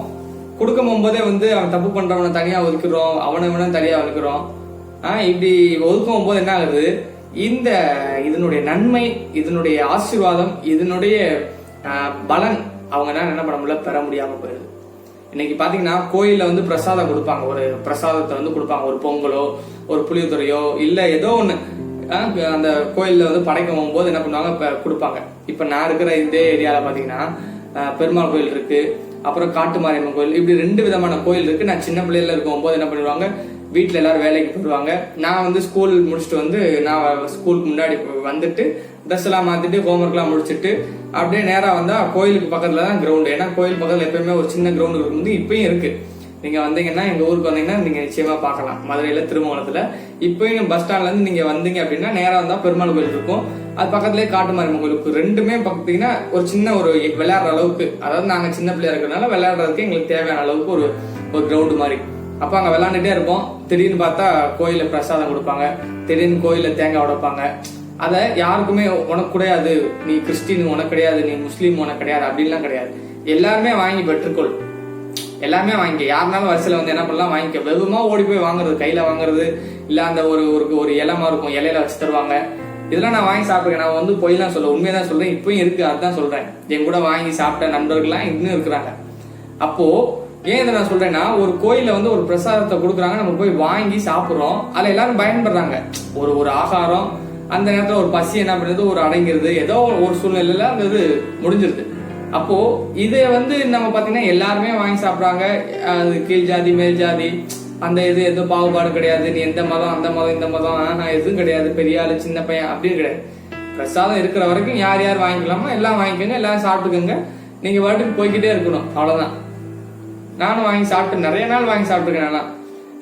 கொடுக்கும் போதே அவன் தப்பு பண்றவனை தனியா ஒதுக்குறோம், அவனை தனியா ஒதுக்குறோம். இப்படி ஒதுக்கும் போது என்ன ஆகுது, இதனுடைய நன்மை, இதனுடைய ஆசீர்வாதம், இதனுடைய பலன் அவங்க என்ன பண்ண முடியல, பெற முடியாம போயிருது. இன்னைக்கு பாத்தீங்கன்னா கோயில்ல பிரசாதம் கொடுப்பாங்க, ஒரு பிரசாதத்தை கொடுப்பாங்க, ஒரு பொங்கலோ ஒரு புளியோதரையோ இல்ல ஏதோ ஒண்ணு அந்த கோயில்ல படைக்கும் போது என்ன பண்ணுவாங்க, கொடுப்பாங்க. இப்ப நான் இருக்கிற இந்த ஏரியால பாத்தீங்கன்னா பெருமாள் கோயில் இருக்கு, அப்புறம் காட்டு மாரியம்மன் கோயில், இப்படி 2 விதமான கோயில் இருக்கு. நான் சின்ன பிள்ளைல இருக்கும் போது என்ன பண்ணுவாங்க, வீட்டுல எல்லாரும் வேலைக்கு போயிடுவாங்க. நான் ஸ்கூல் முடிச்சுட்டு நான் ஸ்கூலுக்கு முன்னாடி வந்துட்டு ட்ரெஸ் எல்லாம் மாத்திட்டு ஹோம்ஒர்க் எல்லாம் முடிச்சுட்டு அப்படியே நேரா வந்தா கோயிலுக்கு பக்கத்துல தான் கிரவுண்ட். ஏன்னா கோயில் பக்கத்துல எப்பயுமே ஒரு சின்ன கிரவுண்ட் இருக்கும், இப்பயும் இருக்கு. நீங்க வந்தீங்கன்னா, எங்க ஊருக்கு வந்தீங்கன்னா நீங்க நிச்சயமா பார்க்கலாம். மதுரையில திருமங்கலத்துல இப்பயும் பஸ் ஸ்டாண்ட்ல இருந்து நீங்க வந்தீங்க அப்படின்னா நேரா வந்தா பெருமாள் கோயில் இருக்கும், அது பக்கத்துலயே காட்டு மாரியம்மன் கோயில் இருக்கும். ரெண்டுமே பாத்தீங்கன்னா ஒரு சின்ன ஒரு விளையாடுற அளவுக்கு, அதாவது நாங்க சின்ன பிள்ளையா இருக்கிறதுனால விளையாடுறதுக்கு எங்களுக்கு தேவையான அளவுக்கு ஒரு கிரவுண்ட் மாதிரி. அப்ப அங்க விளையாண்டுட்டே இருப்போம். திடீர்னு பார்த்தா கோயில பிரசாதம் கொடுப்பாங்க, திடீர்னு கோயில தேங்காய் உடைப்பாங்க. அத யாருக்குமே உனக்கு கிடையாது, நீ கிறிஸ்டின் உனக்கு கிடையாது, நீ முஸ்லீம் உனக்கு கிடையாது அப்படின்லாம் கிடையாது. எல்லாருமே வாங்கி பெற்றுக்கொள், எல்லாமே வாங்கிக்க. யாருனாலும் வரிசையில என்ன பண்ணலாம், வாங்கிக்க. வெகுமா ஓடி போய் வாங்குறது, கையில வாங்குறது இல்ல, அந்த ஒரு இலமா இருக்கும், இலையில வச்சு தருவாங்க. இதெல்லாம் நான் வாங்கி சாப்பிடுறேன். நான் வந்து பொய்லாம் சொல்ல, உண்மையதான் சொல்றேன். இப்பயும் இருக்கு, அதுதான் சொல்றேன். என் கூட வாங்கி சாப்பிட்ட நண்பர்கள்லாம் இன்னும் இருக்கிறாங்க. அப்போ ஏன் இதை நான் சொல்றேன்னா, ஒரு கோயில வந்து ஒரு பிரசாதத்தை கொடுக்குறாங்க, நம்ம போய் வாங்கி சாப்பிடுறோம், அதுல எல்லாரும் பயன்படுறாங்க. ஒரு ஆகாரம் அந்த நேரத்துல ஒரு பசி என்ன பண்ணுறது, ஒரு அடங்கிறது, ஏதோ ஒரு சூழ்நிலையில அந்த இது முடிஞ்சிருது. அப்போ இதை வந்து நம்ம பாத்தீங்கன்னா எல்லாருமே வாங்கி சாப்பிடுறாங்க. அது கீழ் ஜாதி மேல் ஜாதி அந்த இது எதுவும் பாகுபாடு கிடையாது. நீ எந்த மதம் அந்த மதம் இந்த மதம் எதுவும் கிடையாது, பெரிய ஆளு சின்ன பையன் அப்படின்னு கிடையாது. பிரசாதம் இருக்கிற வரைக்கும் யார் யார் வாங்கிக்கலாமோ எல்லாம் வாங்கிக்கோங்க, எல்லாம் சாப்பிட்டுக்கோங்க. நீங்க வாட்டுக்கு போய்கிட்டே இருக்கணும், அவ்வளவுதான். நானும் வாங்கி சாப்பிட்டு நிறைய நாள் வாங்கி சாப்பிட்டுருக்கேன்.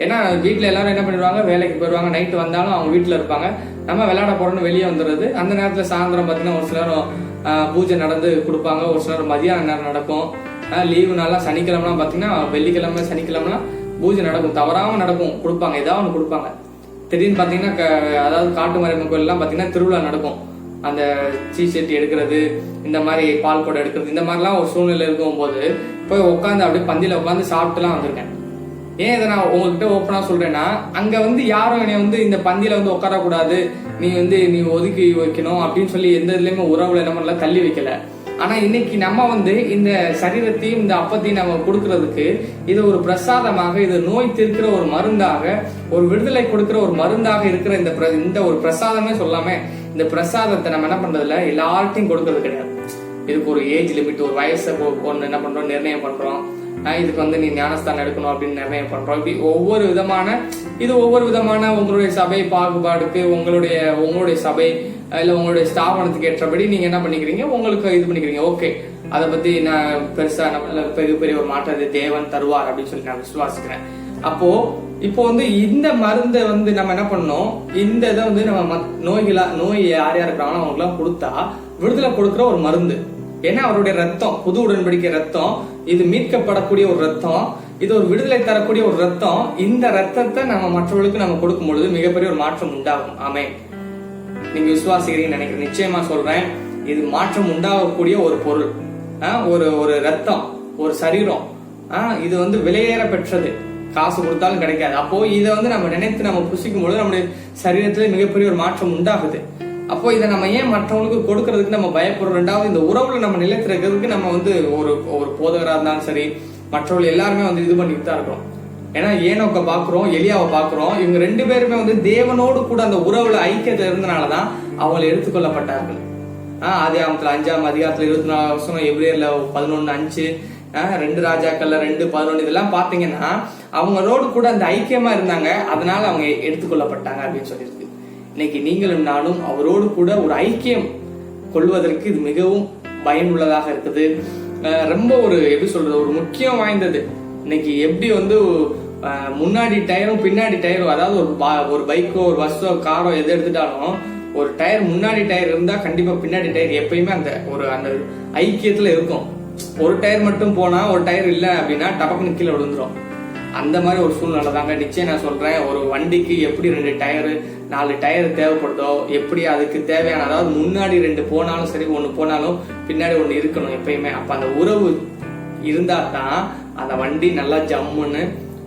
ஏன்னா வீட்டுல எல்லாரும் என்ன பண்ணிடுவாங்க, வேலைக்கு போயிடுவாங்க, நைட்டு வந்தாலும் அவங்க வீட்டுல இருப்பாங்க. நம்ம விளையாட போறோம்னு வெளியே வந்துடுறது. அந்த நேரத்துல சாயந்தரம் பாத்தீங்கன்னா ஒரு சிலரும் பூஜை நடந்து கொடுப்பாங்க, ஒரு சிலர் மதியான நேரம் நடக்கும். லீவு நாளா சனிக்கிழமெல்லாம் பாத்தீங்கன்னா, வெள்ளிக்கிழமை சனிக்கிழமெல்லாம் பூஜை நடக்கும், தவறாம நடக்கும், கொடுப்பாங்க, ஏதாவது ஒன்று கொடுப்பாங்க. திடீர்னு பாத்தீங்கன்னா அதாவது காட்டு மாரியம்மன் கோயில் எல்லாம் பாத்தீங்கன்னா திருவிழா நடக்கும். அந்த சீச்சட்டி எடுக்கிறது, இந்த மாதிரி பால் கொடை எடுக்கிறது, இந்த மாதிரிலாம் ஒரு சூழ்நிலை இருக்கும் போது போய் உட்காந்து அப்படியே பந்தியில உட்காந்து சாப்பிட்டுலாம் வந்திருக்கேன். ஏன் இதை நான் உங்ககிட்ட ஓப்பனா சொல்றேன்னா, அங்க வந்து யாரும் என்னை வந்து இந்த பந்தியில வந்து உட்காரக்கூடாது, நீ ஒதுக்கி வைக்கணும் அப்படின்னு சொல்லி எந்த இதுலயுமே உறவுல நம்ம தள்ளி வைக்கல. ஆனா இன்னைக்கு நம்ம வந்து இந்த சரீரத்தையும் இந்த அப்பத்தையும் நம்ம கொடுக்கறதுக்கு இது ஒரு பிரசாதமாக, இது நோய் தீர்க்கிற ஒரு மருந்தாக, ஒரு விடுதலை கொடுக்கிற ஒரு மருந்தாக இருக்கிற இந்த ஒரு பிரசாதமே சொல்லாம, இந்த பிரசாதத்தை நம்ம என்ன பண்றதுல எல்லார்ட்டையும் கொடுக்கறது கிடையாது. இதுக்கு ஒரு ஏஜ் லிமிட், ஒரு வயசை ஒன்று என்ன பண்றோம், நிர்ணயம் பண்றோம். இதுக்கு வந்து நீ ஞானஸ்தானம் எடுக்கணும் அப்படின்னு நிர்ணயம் பண்றோம். இப்படி ஒவ்வொரு விதமான உங்களுடைய சபை பாகுபாடுக்கு, உங்களுடைய சபை இல்ல உங்களுடைய ஸ்தாபனத்துக்கு ஏற்றபடி நீங்க என்ன பண்ணிக்கிறீங்க, உங்களுக்கு இது பண்ணிக்கிறீங்க. ஓகே, அதை பத்தி நான் பெருசா நம்ம பெரிய ஒரு மாற்றத்தை தேவன் தருவார் அப்படின்னு சொல்லி நான் விசுவாசிக்கிறேன். அப்போ இப்போ வந்து இந்த மருந்தை வந்து நம்ம என்ன பண்ணோம், இந்த இதை வந்து நம்ம நோய் யார் இருக்கிறாங்களோ அவங்களுக்கு எல்லாம் கொடுத்தா விடுதலை கொடுக்கிற ஒரு மருந்து. ஏன்னா அவருடைய ரத்தம், புது உடன்படிக்கை ரத்தம், இது மீட்கப்படக்கூடிய ஒரு ரத்தம், இது ஒரு விடுதலை தரக்கூடிய ஒரு ரத்தம். இந்த ரத்தத்தை நம்ம மற்றவர்களுக்கு நம்ம கொடுக்கும் பொழுது மிகப்பெரிய ஒரு மாற்றம் உண்டாகும். ஆமென். நீங்க விசுவாசிக்கிறீங்கன்னு நினைக்கிறேன். நிச்சயமா சொல்றேன், இது மாற்றம் உண்டாகக்கூடிய ஒரு பொருள், ஒரு ரத்தம், ஒரு சரீரம். இது வந்து விலையேற பெற்றது, காசு கொடுத்தாலும் கிடைக்காது. அப்போ இதை வந்து நம்ம நினைத்து நம்ம புசிக்கும் பொழுது நம்முடைய சரீரத்துல மிகப்பெரிய ஒரு மாற்றம் உண்டாகுது. அப்போ இதை நம்ம ஏன் மற்றவங்களுக்கு கொடுக்கறதுக்கு நம்ம பயப்படுறோம்? ரெண்டாவது, இந்த உறவுல நம்ம நிலைத்திருக்கிறதுக்கு நம்ம வந்து ஒரு போதகரா இருந்தாலும் சரி, மற்றவர்கள் எல்லாருமே வந்து இது பண்ணிட்டு தான் இருக்கிறோம். ஏன்னா ஏனோக்க பாக்குறோம், எலியாவை பாக்குறோம். இவங்க ரெண்டு பேருமே வந்து தேவனோடு கூட அந்த உறவுல ஐக்கியத்துல இருந்தனாலதான் அவங்க எடுத்துக்கொள்ளப்பட்டார்கள். ஆதியாகமத்துல 5ஆம் அதிகாரத்துல 24 வருஷம், எபிரேயர்ல 11:5, 2 ராஜாக்கள்ல 2:11 இதெல்லாம் பாத்தீங்கன்னா அவங்களோடு கூட அந்த ஐக்கியமா இருந்தாங்க, அதனால அவங்க எடுத்துக்கொள்ளப்பட்டாங்க அப்படின்னு சொல்லியிருக்கு. இன்னைக்கு நீங்களும் நானும் அவரோடு கூட ஒரு ஐக்கியம் கொள்வதற்கு இது மிகவும் பயனுள்ளதாக இருக்குது. ரொம்ப எப்படி சொல்றது, ஒரு முக்கியம் வாய்ந்தது. இன்னைக்கு எப்படி வந்து முன்னாடி டயரும் பின்னாடி டயரும், அதாவது ஒரு பைக்கோ ஒரு பஸ்ஸோ காரோ எது எடுத்துட்டாலும் ஒரு டயர் முன்னாடி டயர் இருந்தா கண்டிப்பா பின்னாடி டயர் எப்பயுமே அந்த ஐக்கியத்துல இருக்கும். ஒரு டயர் மட்டும் போனா, ஒரு டயர் இல்ல அப்படின்னா டபக்குன்னு கீழே விழுந்துரும். அந்த மாதிரி ஒரு சூழ்நிலை தாங்க. நிச்சயம் நான் சொல்றேன், ஒரு வண்டிக்கு எப்படி 2 டயரு 4 டயர் தேவைப்படுதோ, எப்படி அதுக்கு தேவையான, அதாவது முன்னாடி 2 போனாலும் சரி, 1 போனாலும் பின்னாடி 1 இருக்கணும் எப்பயுமே. அப்ப அந்த உறவு இருந்தா தான் அந்த வண்டி நல்லா ஜம்முன்னு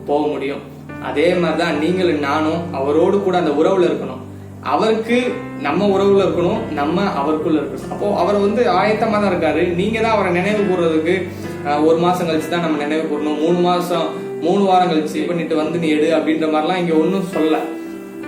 போக முடியும். அதே மாதிரிதான் நீங்களும் நானும் அவரோடு கூட அந்த உறவுல இருக்கணும். அவருக்கு நம்ம உறவுல இருக்கணும், நம்ம அவருக்குள்ள இருக்கணும். அப்போ அவர் வந்து ஆயத்தமா தான் இருக்காரு. நீங்க தான் அவரை நினைவு கூறுறதுக்கு 1 மாசம் கழிச்சு தான் நம்ம நினைவு கூறணும், 3 வாரம் கழிச்சு பண்ணிட்டு வந்து நீ எடு அப்படின்ற மாதிரிலாம் இங்க ஒன்னும் சொல்லல.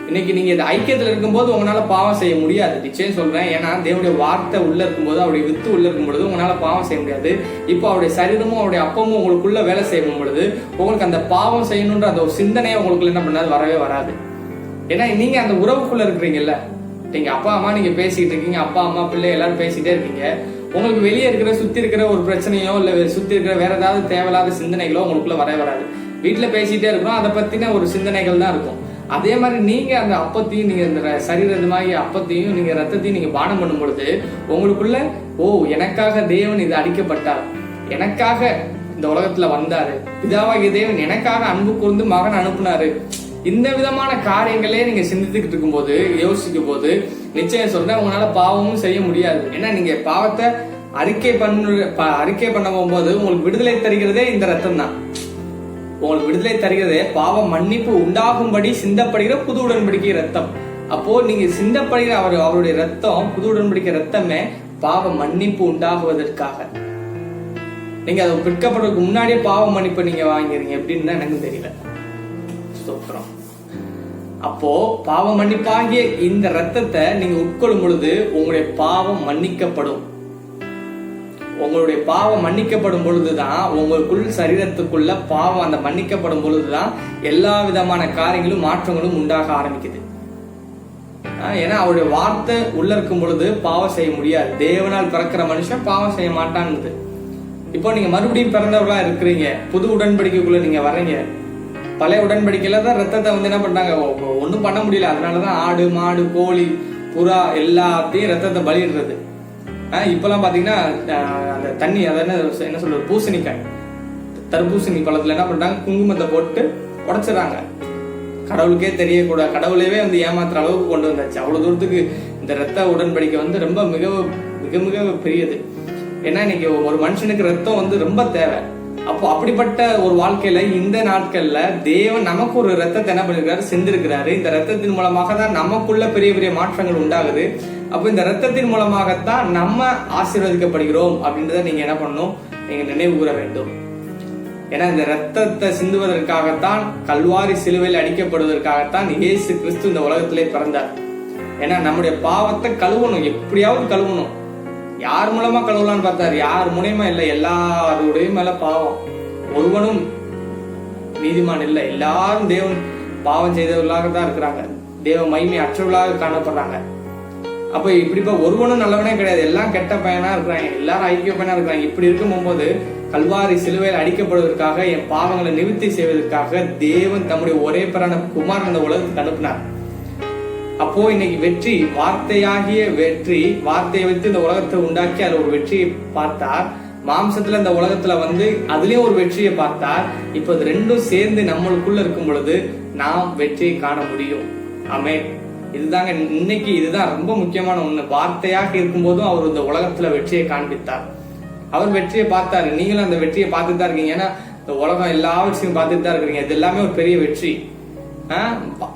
இன்னைக்கு நீங்க இந்த ஐக்கியத்துல இருக்கும்போது உங்களால பாவம் செய்ய முடியாது. நிச்சயம் சொல்றேன். ஏன்னா தேவனுடைய வார்த்தை உள்ள இருக்கும்போது, அவருடைய வித்து உள்ள இருக்கும் பொழுது உங்களால பாவம் செய்ய முடியாது. இப்போ அவருடைய சரீரமும் அவருடைய அப்பமும் உங்களுக்குள்ள வேலை செய்யும் பொழுது உங்களுக்கு அந்த பாவம் செய்யணும்ன்ற அந்த ஒரு சிந்தனையை உங்களுக்குள்ள என்ன பண்ணாது, வரவே வராது. ஏன்னா நீங்க அந்த உறவுக்குள்ள இருக்கிறீங்கல்ல, நீங்க அப்பா அம்மா நீங்க பேசிட்டு இருக்கீங்க, அப்பா அம்மா பிள்ளை எல்லாரும் பேசிட்டே இருக்கீங்க. உங்களுக்கு வெளியே சுத்தி இருக்கிற ஒரு பிரச்சனையோ இல்ல சுத்தி இருக்கிற வேற ஏதாவது தேவையில்லாத சிந்தனைகளோ உங்களுக்குள்ள வரவே வராது. வீட்டுல பேசிட்டே இருக்கிறோம், அதை பத்தின ஒரு சிந்தனைகள் தான் இருக்கும். அதே மாதிரி நீங்க அந்த அப்பத்தையும், நீங்க இந்த சரீரமாகி அப்பத்தையும் நீங்க ரத்தத்தையும் நீங்க பானம் பண்ணும் பொழுது உங்களுக்குள்ள எனக்காக தேவன் இது அடிக்கப்பட்டார், எனக்காக இந்த உலகத்துல வந்தாரு, பிதாவாகிய தேவன் எனக்காக அன்பு கூர்ந்து மகன் அனுப்புனாரு, இந்த விதமான காரியங்களே நீங்க சிந்தித்துக்கிட்டு இருக்கும் போது, யோசிக்கும் போது, நிச்சயம் சொல்றேன் உங்களால பாவமும் செய்ய முடியாது. ஏன்னா நீங்க பாவத்தை அறிக்கை பண்ண போகும்போது உங்களுக்கு விடுதலை தருகிறதே இந்த ரத்தம் தான். உங்களுக்கு விடுதலை தருகிறதே பாவ மன்னிப்பு உண்டாகும்படி சிந்தப்படுகிற புது உடன்படிக்கை ரத்தம். அப்போ நீங்க சிந்தப்படுகிற அவருடைய ரத்தம், புது உடன்படிக்கை ரத்தமே பாவ மன்னிப்பு உண்டாகுவதற்காக. நீங்க அதை விற்கப்படுறதுக்கு முன்னாடியே பாவ மன்னிப்பு நீங்க வாங்கிறீங்க எப்படின்னு தான் எனக்கு தெரியல. ஸ்தோத்திரம். அப்போ பாவ மன்னிப்பாகிய இந்த ரத்தத்தை நீங்க உட்கொள்ளும் பொழுது உங்களுடைய பாவம் மன்னிக்கப்படும். உங்களுடைய பாவம் மன்னிக்கப்படும் பொழுதுதான் உங்களுக்குள் சரீரத்துக்குள்ள பாவம் அந்த மன்னிக்கப்படும் பொழுதுதான் எல்லா விதமான காரியங்களும் மாற்றங்களும் உண்டாக ஆரம்பிக்குது. ஏன்னா அவருடைய வார்த்தை உள்ள இருக்கும் பொழுது பாவம் செய்ய முடியாது. தேவனால் பிறக்கிற மனுஷன் பாவம் செய்ய மாட்டான்னு. இப்போ நீங்க மறுபடியும் பிறந்தவர்களா இருக்கிறீங்க, புது உடன்படிக்கைக்குள்ள நீங்க வர்றீங்க. பழைய உடன்படிக்கையில தான் ரத்தத்தை என்ன பண்றாங்க, ஒன்றும் பண்ண முடியல. அதனாலதான் ஆடு மாடு கோழி புறா எல்லாத்தையும் ரத்தத்தை பலிடுறது. இப்பெல்லாம் பாத்தீங்கன்னா அந்த தண்ணி என்ன சொல்றது, பூசணிக்காய் தர்பூசணி பழத்துல என்ன பண்றாங்க, குங்குமத்தை போட்டு உடைச்சிடறாங்க. கடவுளுக்கே தெரியக்கூடாது, கடவுளையே ஏமாத்துற அளவுக்கு கொண்டு வந்தாச்சு. அவ்வளவு தூரத்துக்கு இந்த ரத்த உடன்படிக்கை ரொம்ப மிக மிக மிக பெரியது. ஏன்னா இன்னைக்கு ஒரு மனுஷனுக்கு ரத்தம் ரொம்ப தேவை. அப்போ அப்படிப்பட்ட ஒரு வாழ்க்கையில இந்த நாட்கள்ல தேவன் நமக்கு ஒரு ரத்தத்தை என்ன பண்ணிருக்காரு, செஞ்சிருக்கிறாரு. இந்த ரத்தத்தின் மூலமாக தான் நமக்குள்ள பெரிய பெரிய மாற்றங்கள் உண்டாகுது. அப்போ இந்த ரத்தத்தின் மூலமாகத்தான் நம்ம ஆசீர்வதிக்கப்படுகிறோம் அப்படின்றத நீங்க என்ன பண்ணணும், நீங்க நினைவு கூற வேண்டும். ஏன்னா இந்த ரத்தத்தை சிந்துவதற்காகத்தான், கல்வாரி சிலுவையில் அடிக்கப்படுவதற்காகத்தான் இயேசு கிறிஸ்து இந்த உலகத்திலே பிறந்தார். ஏன்னா நம்முடைய பாவத்தை கழுவணும், எப்படியாவது கழுவணும். யார் மூலமா கழுவலான்னு பார்த்தாரு, யார் மூலியமா இல்லை, எல்லாருடைய மேல பாவம். ஒருவனும் நீதிமான் இல்லை, எல்லாரும் தேவன் பாவம் செய்தவர்களாக தான் இருக்கிறாங்க, தேவ மகிமை அற்றவர்களாக காணப்படுறாங்க. அப்ப இப்படிப்பா ஒருவனும் நல்லவனே கிடையாது, எல்லாம் கெட்ட பையனா இருக்கிறாங்க, எல்லாரும் ஐக்கிய பையனா இருக்கிறாங்க. இப்படி இருக்கும் போது கல்வாரி சிலுவையில் அடிக்கப்படுவதற்காக, என் பாவங்களை நிவர்த்தி செய்வதற்காக தேவன் தம்முடைய ஒரே பேரான குமாரன் இந்த உலகத்துக்கு அனுப்பினார். அப்போ இன்னைக்கு வெற்றி, வார்த்தையாகிய வெற்றி, வார்த்தையை வைத்து இந்த உலகத்தை உண்டாக்கி அதுல ஒரு வெற்றியை பார்த்தார். மாம்சத்துல இந்த உலகத்துல அதுலயும் ஒரு வெற்றியை பார்த்தார். இப்ப அது ரெண்டும் சேர்ந்து நம்மளுக்குள்ள இருக்கும் பொழுது நாம் வெற்றியை காண முடியும். ஆமென். இதுதாங்க இன்னைக்கு, இதுதான் ரொம்ப முக்கியமான ஒண்ணு. வார்த்தையாக இருக்கும் போதும் அவர் இந்த உலகத்துல வெற்றியை காண்பித்தார். அவர் வெற்றியை பார்த்தாரு, நீங்களும் அந்த வெற்றியை பார்த்துட்டு தான் இருக்கீங்க. ஏன்னா இந்த உலகம் எல்லா விஷயத்தையும் பார்த்துட்டு தான் இருக்கிறீங்க. இது எல்லாமே ஒரு பெரிய வெற்றி.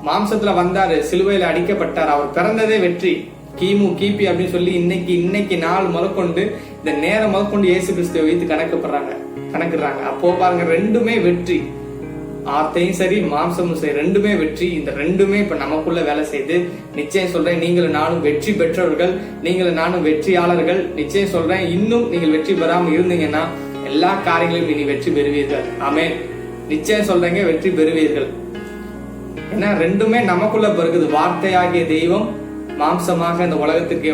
மாம்சத்துல வந்தாரு, சிலுவையில அடிக்கப்பட்டார், அவர் பிறந்ததே வெற்றி. கிமு கிபி அப்படின்னு சொல்லி இன்னைக்கு நாள் முதற்கொண்டு, இந்த நேரம் முதற்கொண்டு இயேசு கிறிஸ்துவை வைத்து கணக்குறாங்க. அப்போ பாருங்க, ரெண்டுமே வெற்றி. ஆர்த்தையும் சரி மாம்சமும் சரி, ரெண்டுமே வெற்றி. இந்த ரெண்டுமே இப்ப நமக்குள்ள வேலை செய்து, நிச்சயம் சொல்றேன், நீங்களும் நானும் வெற்றி பெற்றவர்கள், நீங்களும் நானும் வெற்றியாளர்கள். நிச்சயம் சொல்றேன், இன்னும் நீங்கள் வெற்றி பெறாம இருந்தீங்கன்னா எல்லா காரியங்களிலும் இனி வெற்றி பெறுவீர்கள். ஆமென். நிச்சயம் சொல்றேங்க, வெற்றி பெறுவீர்கள். ஏன்னா ரெண்டுமே நமக்குள்ள பிறகுது. வார்த்தையாகிய தெய்வம் மாம்சமாக இந்த உலகத்துக்கு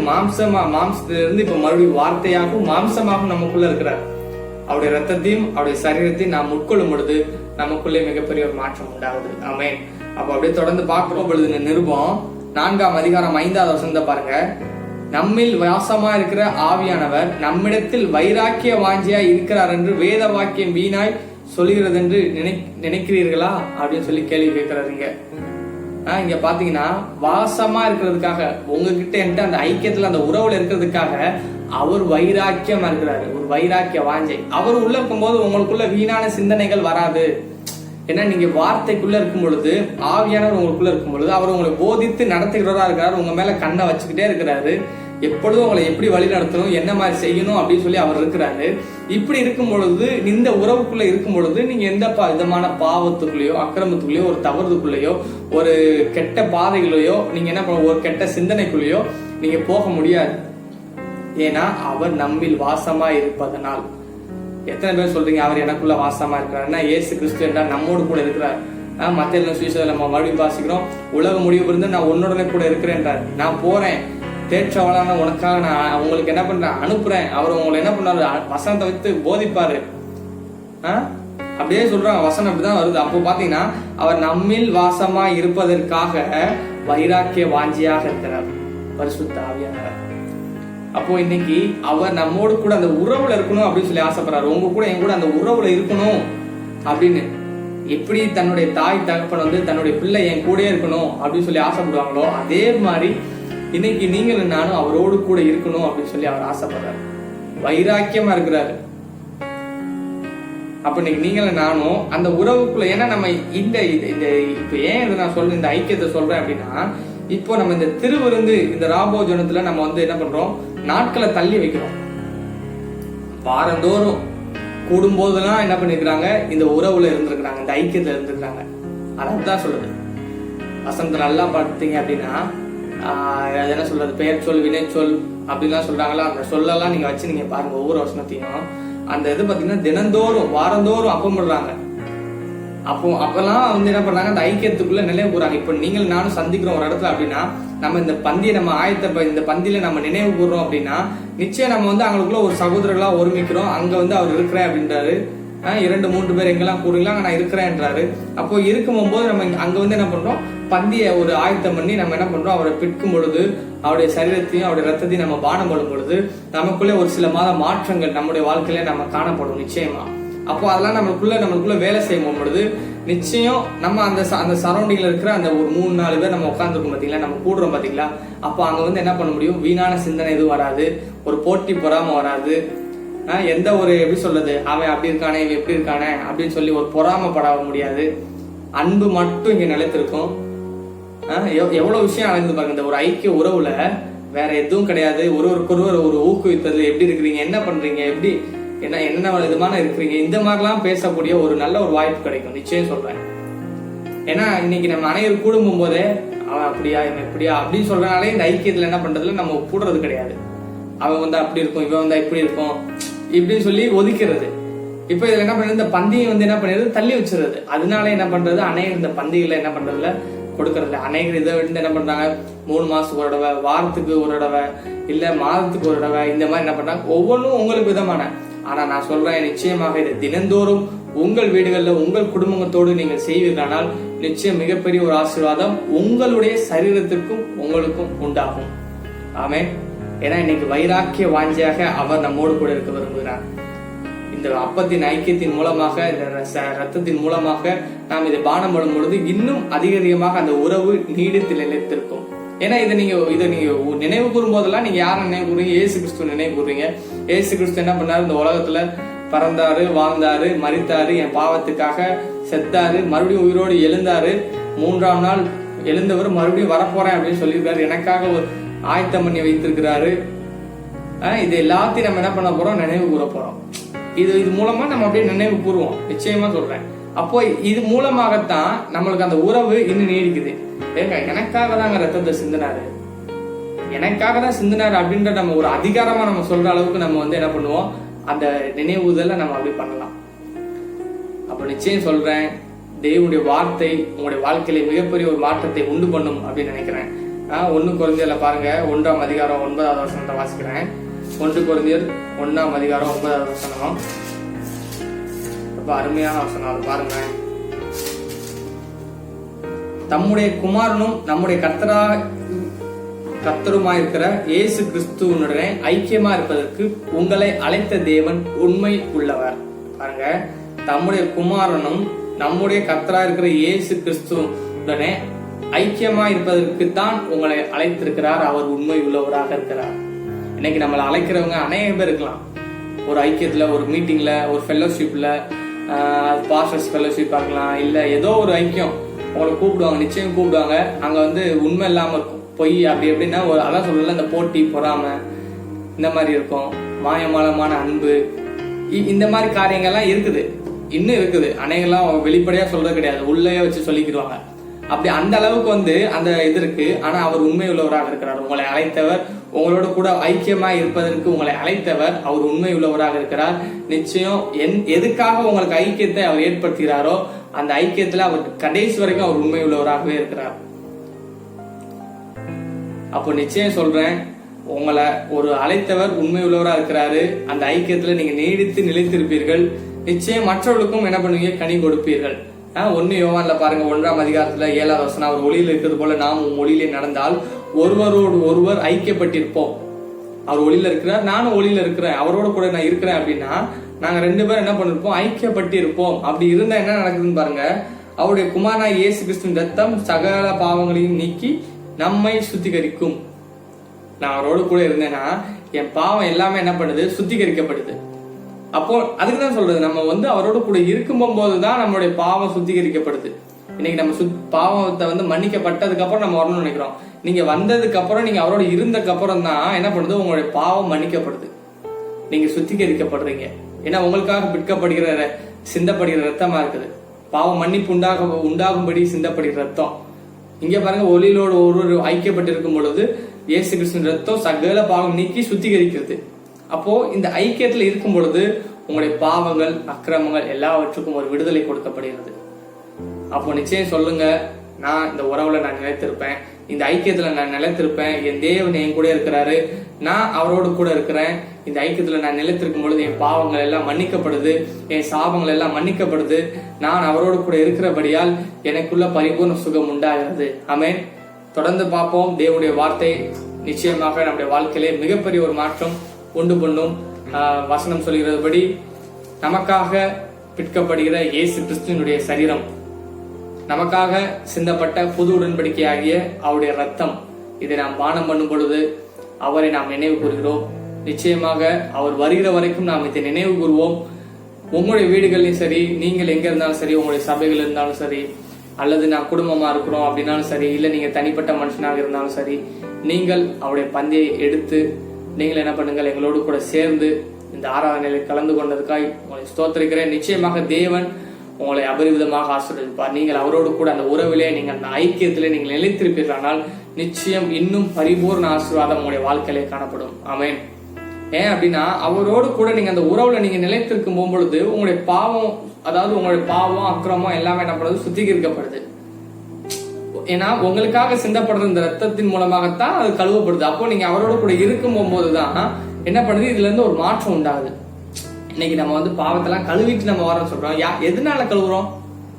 மாம்சத்திலிருந்து இப்ப மறுபடியும் வார்த்தையாகவும் மாம்சமாகவும் நமக்குள்ள இருக்கிறார். அவருடைய ரத்தத்தையும் அவருடைய சரீரத்தையும் நாம் உட்கொள்ளும் பொழுது நமக்குள்ளே மிகப்பெரிய ஒரு மாற்றம் உண்டாகுது. ஆமென். அப்ப அப்படியே தொடர்ந்து பார்க்கிறோம் பொழுது நிருபம் 4ஆம் அதிகாரம் 5வது வசனத்தை பாருங்க. நம்மில் வாசமா இருக்கிற ஆவியானவர் நம்மிடத்தில் வைராக்கிய வாஞ்சியா இருக்கிறார் என்று வேத வாக்கியம் வீணாய் சொல்லுகிறது என்று நினைக்கிறீர்களா அப்படின்னு சொல்லி கேள்வி கேட்கிறாருங்க. இங்க பாத்தீங்கன்னா, வாசமா இருக்கிறதுக்காக, உங்ககிட்ட என்கிட்ட அந்த ஐக்கியத்துல அந்த உறவுல இருக்கிறதுக்காக அவர் வைராக்கியமா இருக்கிறாரு. ஒரு வைராக்கிய வாஞ்சை அவர் உள்ள இருக்கும் போது உங்களுக்குள்ள வீணான சிந்தனைகள் வராது. ஏன்னா நீங்க வார்த்தைக்குள்ள இருக்கும் பொழுது, ஆவியானவர் உங்களுக்குள்ள இருக்கும் பொழுது அவர் உங்களை போதித்து நடத்துகிறவரா இருக்கிறாரு. உங்க மேல கண்ணை வச்சுக்கிட்டே இருக்கிறாரு. எப்பொழுதும் உங்களை எப்படி வழி நடத்தணும், என்ன மாதிரி செய்யணும் அப்படின்னு சொல்லி அவர் இருக்கிறாரு. இப்படி இருக்கும் பொழுது, இந்த உறவுக்குள்ள இருக்கும் பொழுது நீங்க எந்த விதமான பாவத்துக்குள்ளேயோ அக்கிரமத்துக்குள்ளேயோ ஒரு தவறுக்குள்ளேயோ ஒரு கெட்ட பாதைகளையோ நீங்க என்ன பண்ண, ஒரு கெட்ட சிந்தனைக்குள்ளேயோ நீங்க போக முடியாது. ஏன்னா அவர் நம்மில் வாசமா இருப்பதனால். எத்தனை பேர் சொல்றீங்க அவர் எனக்குள்ள வாசமா இருக்கிறாருன்னா, இயேசு கிறிஸ்து என்றால் நம்மோடு கூட இருக்கிறார். மத்திய சுவிசேஷம் நம்ம மறுபடியும் வாசிக்கிறோம், உலக முடிவு இருந்து நான் உன்னுடனே கூட இருக்கிறேன். நான் போறேன், தேற்றவளான உனக்காக நான் உங்களுக்கு என்ன பண்றேன், அனுப்புறேன். அவர் உங்களை என்ன பண்றாரு, வசனத்தை வைத்து போதிப்பாரு. அப்படியே சொல்றாங்க, வசனம் அப்படிதான் வருது. அப்போ பாத்தீங்கன்னா, அவர் நம்மில் வாசமா இருப்பதற்காக வைராக்கிய வாஞ்சியாக இருக்கிறார் பரிசுத்த ஆவியானவர். அப்போ இன்னைக்கு அவர் நம்மோடு கூட அந்த உறவுல இருக்கணும் அப்படின்னு சொல்லி ஆசைப்படுறாரு. உங்க கூட என் கூட அந்த உறவுல இருக்கணும் அப்படின்னு. எப்படி தன்னுடைய தாய் தகப்பன் தன்னுடைய பிள்ளை என் கூட இருக்கணும் அப்படின்னு சொல்லி ஆசைப்படுவாங்களோ, அதே மாதிரி இன்னைக்கு நீங்களும் நானும் அவரோடு கூட இருக்கணும் அப்படின்னு சொல்லி அவர் ஆசைப்படுறாரு. வைராக்கியமா இருக்கிறாரு. அப்ப இன்னைக்கு நீங்களும் நானும் அந்த உறவுக்குள்ள, ஏன்னா நம்ம இந்த இப்ப ஏன் இதை நான் சொல்றேன், இந்த ஐக்கியத்தை சொல்றேன் அப்படின்னா, இப்போ நம்ம இந்த திருவிருந்து, இந்த ராபோஜனத்துல நம்ம வந்து என்ன பண்றோம், நாட்களை தள்ளி வைக்கிறோம். வாரந்தோறும் கூடும்போதெல்லாம் என்ன பண்ணிருக்கிறாங்க, இந்த உறவுல இருந்திருக்கிறாங்க, இந்த ஐக்கியத்துல இருந்திருக்கிறாங்க. அதான் சொல்லுது வசனத்தை நல்லா பார்த்தீங்க அப்படின்னா, என்ன சொல்றது, பெயர் சொல், வினை சொல் அப்படின்லாம் சொல்றாங்களா, அந்த சொல்லெல்லாம் நீங்க வச்சு நீங்க பாருங்க. ஒவ்வொரு வசனத்தையும் அந்த இது பாத்தீங்கன்னா தினந்தோறும் வாரந்தோறும் அப்பமிடுறாங்க. அப்பெல்லாம் வந்து என்ன பண்றாங்க, அந்த ஐக்கியத்துக்குள்ள நினைவு கூறாங்க. இப்ப நீங்கள் நானும் சந்திக்கிறோம் ஒரு இடத்துல அப்படின்னா, நம்ம இந்த பந்தியை நம்ம இந்த பந்தியில நம்ம நினைவு கூறுறோம் அப்படின்னா, நிச்சயம் நம்ம வந்து அவங்களுக்குள்ள ஒரு சகோதரர்களா ஒருமிக்கிறோம். அங்க வந்து அவர் இருக்கிறேன் அப்படின்றாரு. 2-3 பேர் எங்கெல்லாம் கூறுங்களா, நான் இருக்கிறேன்றாரு. அப்போ இருக்கும் போது நம்ம அங்க வந்து என்ன பண்றோம், பந்திய ஒரு ஆயத்தம் பண்ணி நம்ம என்ன பண்றோம், அவரை பிற்கும் பொழுது அவருடைய சரீரத்தையும் அவருடைய ரத்தத்தையும் நம்ம பானம் பண்ணும் பொழுது நமக்குள்ள ஒரு சில மாற்றங்கள் நம்முடைய வாழ்க்கையில நம்ம காணப்படும் நிச்சயமா. அப்போ அதெல்லாம் நம்மளுக்குள்ள வேலை செய்யும் பொழுது நிச்சயம் நம்ம அந்த சரௌண்டிங்ல இருக்கிற அந்த ஒரு 3-4 பேர் நம்ம உட்காந்துருக்கோம் பாத்தீங்களா, நம்ம கூடுறோம் பாத்தீங்களா, அப்போ அங்க வந்து என்ன பண்ண முடியும், வீணான சிந்தனை எதுவும் வராது, ஒரு போட்டி பொறாம வராது, எந்த ஒரு எப்படி சொல்றது, அவன் அப்படி இருக்கானே இவன் எப்படி இருக்கானே அப்படின்னு சொல்லி ஒரு பொறாமப்பட முடியாது. அன்பு மட்டும் இங்க நிலைத்திருக்கும். எவ்வளவு விஷயம் அடைந்து பாருங்க. இந்த ஒரு ஐக்கிய உறவுல வேற எதுவும் கிடையாது. ஒருவருக்கொருவர் ஒரு ஊக்குவித்தது, எப்படி இருக்கிறீங்க, என்ன பண்றீங்க, எப்படி என்ன விதமான இருக்கிறீங்க, இந்த மாதிரிலாம் பேசக்கூடிய ஒரு நல்ல ஒரு வாய்ப்பு கிடைக்கும் நிச்சயம் சொல்றேன். ஏன்னா இன்னைக்கு நம்ம அனைவரும் கூடும் போதே அவன் அப்படியா இவன் எப்படியா அப்படின்னு சொல்றதுனாலே இந்த ஐக்கியத்துல என்ன பண்றதுல நம்ம கூடுறது கிடையாது. அவன் வந்தா அப்படி இருக்கும், இவன் வந்தா இப்படி இருக்கும் இப்படின்னு சொல்லி ஒதுக்கிறது. இப்ப இதுல என்ன பண்றது, இந்த பந்தியை வந்து என்ன பண்ணிடுறது, தள்ளி வச்சிருது. அதனால என்ன பண்றது, அநேகர் இந்த பந்திகளை என்ன பண்றதுல கொடுக்கறதில்ல. அநேகர் இதை விட்டு என்ன பண்றாங்க, 3 மாசத்துக்கு ஒரு தடவை, வாரத்துக்கு ஒரு தடவை, இல்ல மாதத்துக்கு ஒரு தடவை, இந்த மாதிரி என்ன பண்றாங்க. ஒவ்வொன்றும் உங்களுக்கு விதமான. ஆனா நான் சொல்றேன், நிச்சயமாக இது தினந்தோறும் உங்கள் வீடுகள்ல உங்கள் குடும்பத்தோடு நீங்கள் செய்வீர்களானால் நிச்சயம் மிகப்பெரிய ஒரு ஆசீர்வாதம் உங்களுடைய சரீரத்திற்கும் உங்களுக்கும் உண்டாகும். ஆமென். ஏன்னா இன்னைக்கு வைராக்கிய வாஞ்சியாக அவர் நம்மோடு கூட இருக்க விரும்புகிறார். இந்த அப்பத்தின் ஐக்கியத்தின் மூலமாக, இந்த ரத்தத்தின் மூலமாக நாம் இதை பானம் பண்ணும் பொழுது இன்னும் அதிகமாக அந்த உறவு நீடித்து நிலைத்திருக்கும். ஏன்னா இதை நீங்க நினைவு கூறும் போதெல்லாம் நீங்க யாரை நினைவு கூறுறீங்க, இயேசு கிறிஸ்துவ நினைவு கூறுறீங்க. இயேசு கிறிஸ்து என்ன பண்ணாரு, இந்த உலகத்துல பறந்தாரு, வாழ்ந்தாரு, மரித்தாரு, என் பாவத்துக்காக செத்தாரு, மறுபடியும் உயிரோடு எழுந்தாரு, 3ஆம் நாள் எழுந்தவர் மறுபடியும் வரப்போறேன் அப்படின்னு சொல்லியிருக்காரு, எனக்காக ஒரு ஆயத்தம் பண்ணி வைத்திருக்கிறாரு. இது எல்லாத்தையும் நம்ம என்ன பண்ண போறோம், நினைவு கூற போறோம். இது மூலமா நம்ம அப்படியே நினைவு கூறுவோம் நிச்சயமா சொல்றேன். அப்போ இது மூலமாகத்தான் நம்மளுக்கு அந்த உறவு இன்னும் நீடிக்குது. ஏங்க எனக்காக தாங்க ரத்தத்தை சிந்தினாரு, எனக்காக தான் சிந்தினாரு அப்படின்ற நம்ம ஒரு அதிகாரமா நம்ம சொல்ற அளவுக்கு நம்ம வந்து என்ன பண்ணுவோம், அந்த நினைவுதல நம்ம அப்படி பண்ணலாம். அப்ப நிச்சயம் சொல்றேன், தேவனுடைய வார்த்தை உங்களுடைய வாழ்க்கையில மிகப்பெரிய ஒரு மாற்றத்தை உண்டு பண்ணும் அப்படின்னு நினைக்கிறேன். 1 கொரிந்தியர்ல பாருங்க, 1ஆம் அதிகாரம் 9வது வசனத்தை வாசிக்கிறேன். 1 கொரிந்தியர் 1ஆம் அதிகாரம் 9வது வசனம். ரொம்ப அருமையான வசனம், அது பாருங்க. தம்முடைய குமாரனும் நம்முடைய கர்த்தருமாயிருக்கிற இயேசு கிறிஸ்துவனுடனே ஐக்கியமா இருப்பதற்கு உங்களை அழைத்த தேவன் உண்மை உள்ளவர். பாருங்க, தம்முடைய குமாரனும் நம்முடைய கர்த்தரா இருக்கிற இயேசு கிறிஸ்துவுடனே ஐக்கியமா இருப்பதற்கு தான் உங்களை அழைத்திருக்கிறார். அவர் உண்மை உள்ளவராக இருக்கிறார். இன்னைக்கு நம்மளை அழைக்கிறவங்க அநேக பேர் இருக்கலாம். ஒரு ஐக்கியத்துல, ஒரு மீட்டிங்ல, ஒரு ஃபெல்லோஷிப்ல, பாஸ்டர்ஸ் ஃபெல்லோஷிப்பா இருக்கலாம், இல்ல ஏதோ ஒரு ஐக்கியம் உங்களை கூப்பிடுவாங்க, நிச்சயம் கூப்பிடுவாங்க. அங்க வந்து உண்மை இல்லாம இருக்கும், பொய் அப்படி எப்படின்னா அதான் சொல்லல, இந்த போட்டி பொறாம இந்த மாதிரி இருக்கும், மாயமாலமான அன்பு, இந்த மாதிரி காரியங்கள்லாம் இருக்குது, இன்னும் இருக்குது. அநேகெல்லாம் வெளிப்படையா சொல்றது கிடையாது, உள்ளே வச்சு சொல்லிக்கிடுவாங்க. அப்படி அந்த அளவுக்கு வந்து அந்த இது இருக்கு. ஆனா அவர் உண்மை உள்ளவராக இருக்கிறார். உங்களை அழைத்தவர், உங்களோட கூட ஐக்கியமா இருப்பதற்கு உங்களை அழைத்தவர், அவர் உண்மை உள்ளவராக இருக்கிறார். நிச்சயம் எதுக்காக உங்களுக்கு ஐக்கியத்தை அவர் ஏற்படுத்துகிறாரோ அந்த ஐக்கியத்துல அவர் கடைசி வரைக்கும் அவர் உண்மை உள்ளவராகவே இருக்கிறார். அப்போ நிச்சயம் சொல்றேன், உங்களை ஒரு அழைத்தவர் உண்மை உள்ளவராக இருக்கிறாரு. அந்த ஐக்கியத்துல நீங்க நீடித்து நிலைத்திருப்பீர்கள். நிச்சயம் மற்றவர்களுக்கும் என்ன பண்ணுவீங்க, கனி கொடுப்பீர்கள். 1 யோவான்ல பாருங்க, 1ஆம் அதிகாரத்துல 7வது வசனம், அவர் ஒளியில் இருக்கிறது போல நாம் ஒளியிலே நடந்தால் ஒருவரோடு ஒருவர் ஐக்கியப்பட்டிருப்போம். அவர் ஒளியில இருக்கிறார், நானும் ஒளியில இருக்கிறேன், அவரோட கூட நான் இருக்கிறேன் அப்படின்னா நாங்க 2 பேரும் என்ன பண்ணிருப்போம், ஐக்கியப்பட்டு இருப்போம். அப்படி இருந்தா என்ன நடக்குதுன்னு பாருங்க, அவருடைய குமாரனாகிய இயேசு கிறிஸ்துவின் ரத்தம் சகல பாவங்களையும் நீக்கி நம்மை சுத்திகரிக்கும். நான் அவரோடு கூட இருந்தேன்னா என் பாவம் எல்லாமே என்ன பண்ணுது, சுத்திகரிக்கப்படுது. அப்போ அதுக்குதான் சொல்றது, நம்ம வந்து அவரோட கூட இருக்கும் போதுதான் நம்மளுடைய பாவம் சுத்திகரிக்கப்படுது. இன்னைக்கு நம்ம பாவத்தை வந்து மன்னிக்கப்பட்டதுக்கு அப்புறம் நம்ம வரணும்னு நினைக்கிறோம். நீங்க வந்ததுக்கு அப்புறம், நீங்க அவரோட இருந்ததுக்கு அப்புறம் தான் என்ன பண்ணுது, உங்களுடைய பாவம் மன்னிக்கப்படுது, நீங்க சுத்திகரிக்கப்படுறீங்க. ஏன்னா உங்களுக்காக பிற்கப்படுகிற சிந்தப்படுகிற ரத்தமா இருக்குது. பாவம் மன்னிப்பு உண்டாகும்படி சிந்தப்படுகிற ரத்தம். இங்க பாருங்க, ஒளியிலோடு ஒரு ஐக்கியப்பட்டிருக்கும் பொழுது இயேசு கிறிஸ்துவின் ரத்தம் சகல பாவம் நீக்கி சுத்திகரிக்கிறது. அப்போ இந்த ஐக்கியத்துல இருக்கும் பொழுது உங்களுடைய பாவங்கள், அக்கிரமங்கள் எல்லாவற்றுக்கும் ஒரு விடுதலை கொடுக்கப்படுகிறது. அப்போ நிச்சயம் சொல்லுங்க, நான் இந்த உறவுல நான் நிலைத்திருப்பேன், இந்த ஐக்கியத்துல நான் நிலைத்திருப்பேன், என் தேவன் என் கூட இருக்கிறாரு, நான் அவரோடு கூட இருக்கிறேன். இந்த ஐக்கியத்துல நான் நிலைத்திருக்கும் பொழுது என் பாவங்கள் எல்லாம் மன்னிக்கப்படுது, என் சாபங்கள் எல்லாம் மன்னிக்கப்படுது. நான் அவரோடு கூட இருக்கிறபடியால் எனக்குள்ள பரிபூர்ண சுகம் உண்டாகிறது. ஆமென். தொடர்ந்து பார்ப்போம். தேவனுடைய வார்த்தை நிச்சயமாக நம்முடைய வாழ்க்கையிலே மிகப்பெரிய ஒரு மாற்றம் உண்டு பண்ணும். வசனம் சொல்கிறபடி நமக்காக பிற்கப்படுகிற இயேசு கிறிஸ்துவினுடைய சரீரம், நமக்காக சிந்தப்பட்ட புது உடன்படிக்கையாகிய அவருடைய ரத்தம், இதை நாம் பானம் பண்ணும் பொழுது அவரை நாம் நினைவு கூறுகிறோம். நிச்சயமாக அவர் வருகிற வரைக்கும் நாம் இதை நினைவு கூறுவோம். உங்களுடைய வீடுகள்லையும் சரி, நீங்கள் எங்க இருந்தாலும் சரி, உங்களுடைய சபைகள் இருந்தாலும் சரி, அல்லது நான் குடும்பமா இருக்கிறோம் அப்படின்னாலும் சரி, இல்ல நீங்க தனிப்பட்ட மனுஷனாக இருந்தாலும் சரி, நீங்கள் அவருடைய பந்தியை எடுத்து நீங்கள் என்ன பண்ணுங்கள், எங்களோடு கூட சேர்ந்து இந்த ஆராதனையில் கலந்து கொண்டதுக்காக உங்களை ஸ்தோத்திரிக்கிறேன். நிச்சயமாக தேவன் உங்களை அபரிவிதமாக ஆசீர்வதிப்பார். நீங்கள் அவரோடு கூட அந்த உறவிலே, நீங்கள் அந்த ஐக்கியத்திலே நீங்கள் நிலைத்திருப்பீர்களானால் நிச்சயம் இன்னும் பரிபூர்ண ஆசீர்வாதம் உங்களுடைய வாழ்க்கையிலே காணப்படும். ஆமென். ஏன் அப்படின்னா, அவரோடு கூட நீங்க அந்த உறவுல நீங்க நிலைத்திருக்கும் போகும்பொழுது உங்களுடைய பாவம், அதாவது உங்களுடைய பாவம், அக்கிரமம் எல்லாமே என்ன பண்ணுறது, சுத்திகரிக்கப்படுது. ஏன்னா உங்களுக்காக சிந்தப்படுற இந்த ரத்தத்தின் மூலமாகத்தான் அது கழுவப்படுது. அப்போ நீங்க அவரோட கூட இருக்கும் போகும்போதுதான் என்ன பண்ணுது, இதுல இருந்து ஒரு மாற்றம் உண்டாகுது. இன்னைக்கு நம்ம பாவத்தெல்லாம் கழுவிட்டு நம்ம வரோம் சொல்றோம். எதனால கழுவுறோம்?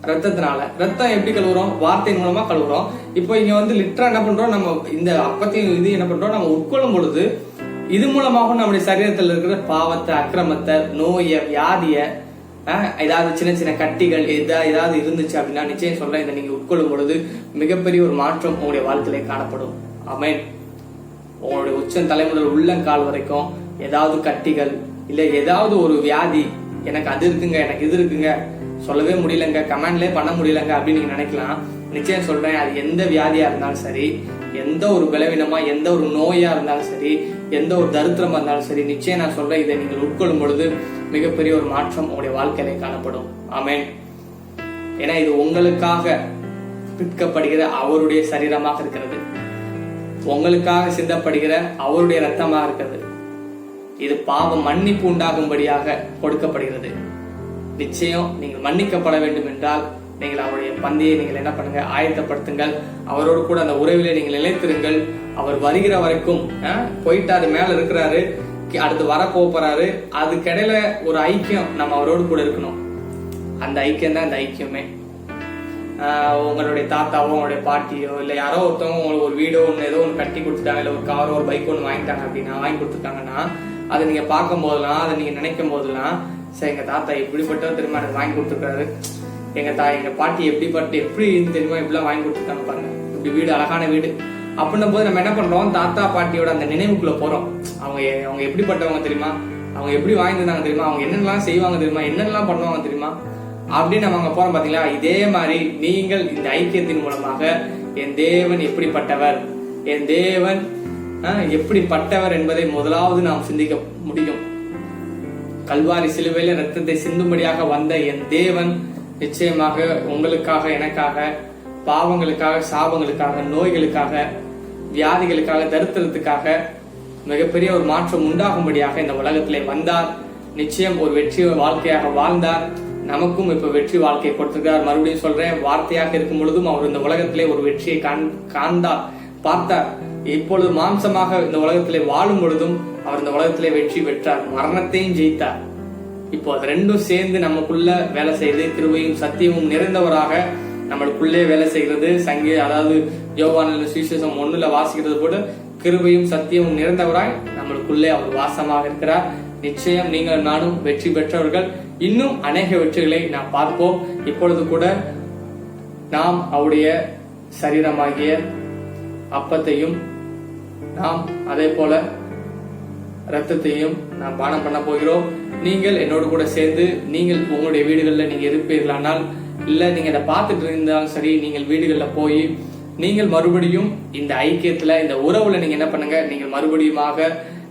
ரத்தத்தினால. ரத்தம் எப்படி கழுவுறோம்? வார்த்தையின் மூலமா கழுவுறோம். இப்போ இங்க லிட்டரா என்ன பண்றோம், நம்ம இந்த அப்பத்தையும் இது என்ன பண்றோம், நம்ம உட்கொள்ளும் பொழுது இது மூலமாக நம்முடைய சரீரத்தில் இருக்கிற பாவத்தை, அக்கிரமத்தை, நோயை, வியாதிய, ஏதாவது சின்ன சின்ன கட்டிகள் ஏதாவது இருந்துச்சு அப்படின்னா நிச்சயம் சொல்றேன், இதை நீங்க உட்கொள்ளும் பொழுது மிகப்பெரிய ஒரு மாற்றம் உங்களுடைய வாழ்க்கையில காணப்படும். ஆமென். உங்களுடைய உச்சம் தலைமுதல் உள்ளங்கால் வரைக்கும் ஏதாவது கட்டிகள், இல்ல ஏதாவது ஒரு வியாதி, எனக்கு அது இருக்குங்க, எனக்கு இது இருக்குங்க, சொல்லவே முடியலங்க, கமெண்ட்லயே பண்ண முடியலங்க அப்படின்னு நீங்க நினைக்கலாம். நிச்சயம் சொல்றேன், அது எந்த வியாதியா இருந்தாலும் சரி, எந்த ஒரு பலவீனமா, எந்த ஒரு நோயா இருந்தாலும் சரி, எந்த ஒரு தரித்திரமா இருந்தாலும் சரி, நிச்சயம் நான் சொல்றேன், இதை நீங்கள் உட்கொள்ளும் பொழுது மிகப்பெரிய ஒரு மாற்றம் உங்களுடைய வாழ்க்கையில காணப்படும். ஆமென். ஏன்னா இது உங்களுக்காக பிற்கப்படுகிற அவருடைய சரீரமாக இருக்கிறது, உங்களுக்காக சிந்தப்படுகிற அவருடைய ரத்தமாக இருக்கிறது. இது பாவம் மன்னிப்பு உண்டாகும்படியாக கொடுக்கப்படுகிறது. நிச்சயம் நீங்கள் மன்னிக்கப்பட வேண்டும் என்றால் நீங்கள் அவருடைய பந்தியை நீங்கள் என்ன பண்ணுங்க, ஆயத்தப்படுத்துங்கள். அவரோடு கூட அந்த உறவிலே நீங்கள் நிலைத்திருங்கள். அவர் வருகிற வரைக்கும் போயிட்டாரு, மேல இருக்கிறாரு, அடுத்து வர போறாரு. அதுக்கிடையில ஒரு ஐக்கியம், நம்ம அவரோடு கூட இருக்கணும். அந்த ஐக்கியம் தான் இந்த ஐக்கியமே. உங்களுடைய தாத்தாவோ, உங்களுடைய பாட்டியோ, இல்ல யாரோ ஒருத்தவங்க உங்களுக்கு ஒரு வீடோ ஒன்று ஏதோ ஒன்று கட்டி கொடுத்துட்டாங்க, இல்ல ஒரு காரோ ஒரு பைக் ஒன்று வாங்கிட்டாங்க அப்படின்னா, வாங்கி கொடுத்துருக்காங்கன்னா, அதை நீங்க பார்க்கும் போதெல்லாம், அதை நீங்க நினைக்கும் போதெல்லாம், சரி எங்க தாத்தா எப்படிப்பட்ட தெரியுமா எனக்கு வாங்கி கொடுத்துருக்காரு, எங்க பாட்டி எப்படி தெரியுமா இப்படிலாம் வாங்கி கொடுத்துருக்காங்க பாருங்க, இப்படி வீடு, அழகான வீடு அப்படின்னும் போது நம்ம என்ன பண்றோம், தாத்தா பாட்டியோட அந்த நினைவுக்குள்ள போறோம். அவங்க எப்படிப்பட்டவங்க தெரியுமா, அவங்க எப்படி வாங்கியிருந்தாங்க தெரியுமா, அவங்க என்னென்னலாம் செய்வாங்க தெரியுமா, என்னென்னலாம் பண்ணுவாங்க தெரியுமா அப்படின்னு நம்ம அங்க போறோம். பாத்தீங்களா? இதே மாதிரி நீங்கள் இந்த ஐக்கியத்தின் மூலமாக என் தேவன் எப்படிப்பட்டவர், என் தேவன் எப்படிப்பட்டவர் என்பதை முதலாவது நாம் சிந்திக்க முடியும். கல்வாரி சிலுவையில ரத்தத்தை சிந்தும்படியாக வந்த என் தேவன் நிச்சயமாக உங்களுக்காக, எனக்காக, பாவங்களுக்காக, சாபங்களுக்காக, நோய்களுக்காக, வியாதிகளுக்காக, தரித்திரத்துக்காக மிகப்பெரிய ஒரு மாற்றம் உண்டாகும்படியாக இந்த உலகத்திலே வந்தார். நிச்சயம் ஒரு வெற்றி வாழ்க்கையாக வாழ்ந்தார். நமக்கும் இப்ப வெற்றி வாழ்க்கையை கொடுத்திருக்கிறார். மறுபடியும் சொல்றேன், வார்த்தையாக இருக்கும் பொழுதும் அவர் இந்த உலகத்திலே ஒரு வெற்றியை காண்ந்தார், பார்த்தார். இப்பொழுது மாம்சமாக இந்த உலகத்திலே வாழும் பொழுதும் அவர் இந்த உலகத்திலே வெற்றி பெற்றார், மரணத்தையும் ஜெயித்தார். இப்போ அது ரெண்டும் சேர்ந்து நமக்குள்ள வேலை செய்து, கிருபையும் சத்தியமும் நிறைந்தவராக நம்மளுக்குள்ளே வேலை செய்கிறது. அதாவது யோவானில் சுவிசேஷம் 1 வாசிக்கிறது போல கிருபையும் சத்தியமும் நிறைந்தவராய் நம்மளுக்குள்ளே அவர் வாசமாக இருக்கிறார். நிச்சயம் நீங்கள் நானும் வெற்றி பெற்றவர்கள். இன்னும் அநேக வெற்றிகளை நாம் பார்ப்போம். இப்பொழுது கூட நாம் அவருடைய சரீரமாகிய அப்பத்தையும் நாம் அதே போல இரத்தத்தையும் நாம் பானம் பண்ண போகிறோம். நீங்கள் என்னோடு கூட சேர்ந்து, நீங்கள் உங்களுடைய வீடுகளில் நீங்க இருப்பீர்களானால், இல்ல நீங்க இதை பார்த்துட்டு இருந்தாலும் சரி, நீங்கள் வீடுகளில் போய் நீங்கள் மறுபடியும் இந்த ஐக்கியத்துல, இந்த உறவுல நீங்க என்ன பண்ணுங்க, நீங்கள் மறுபடியுமாக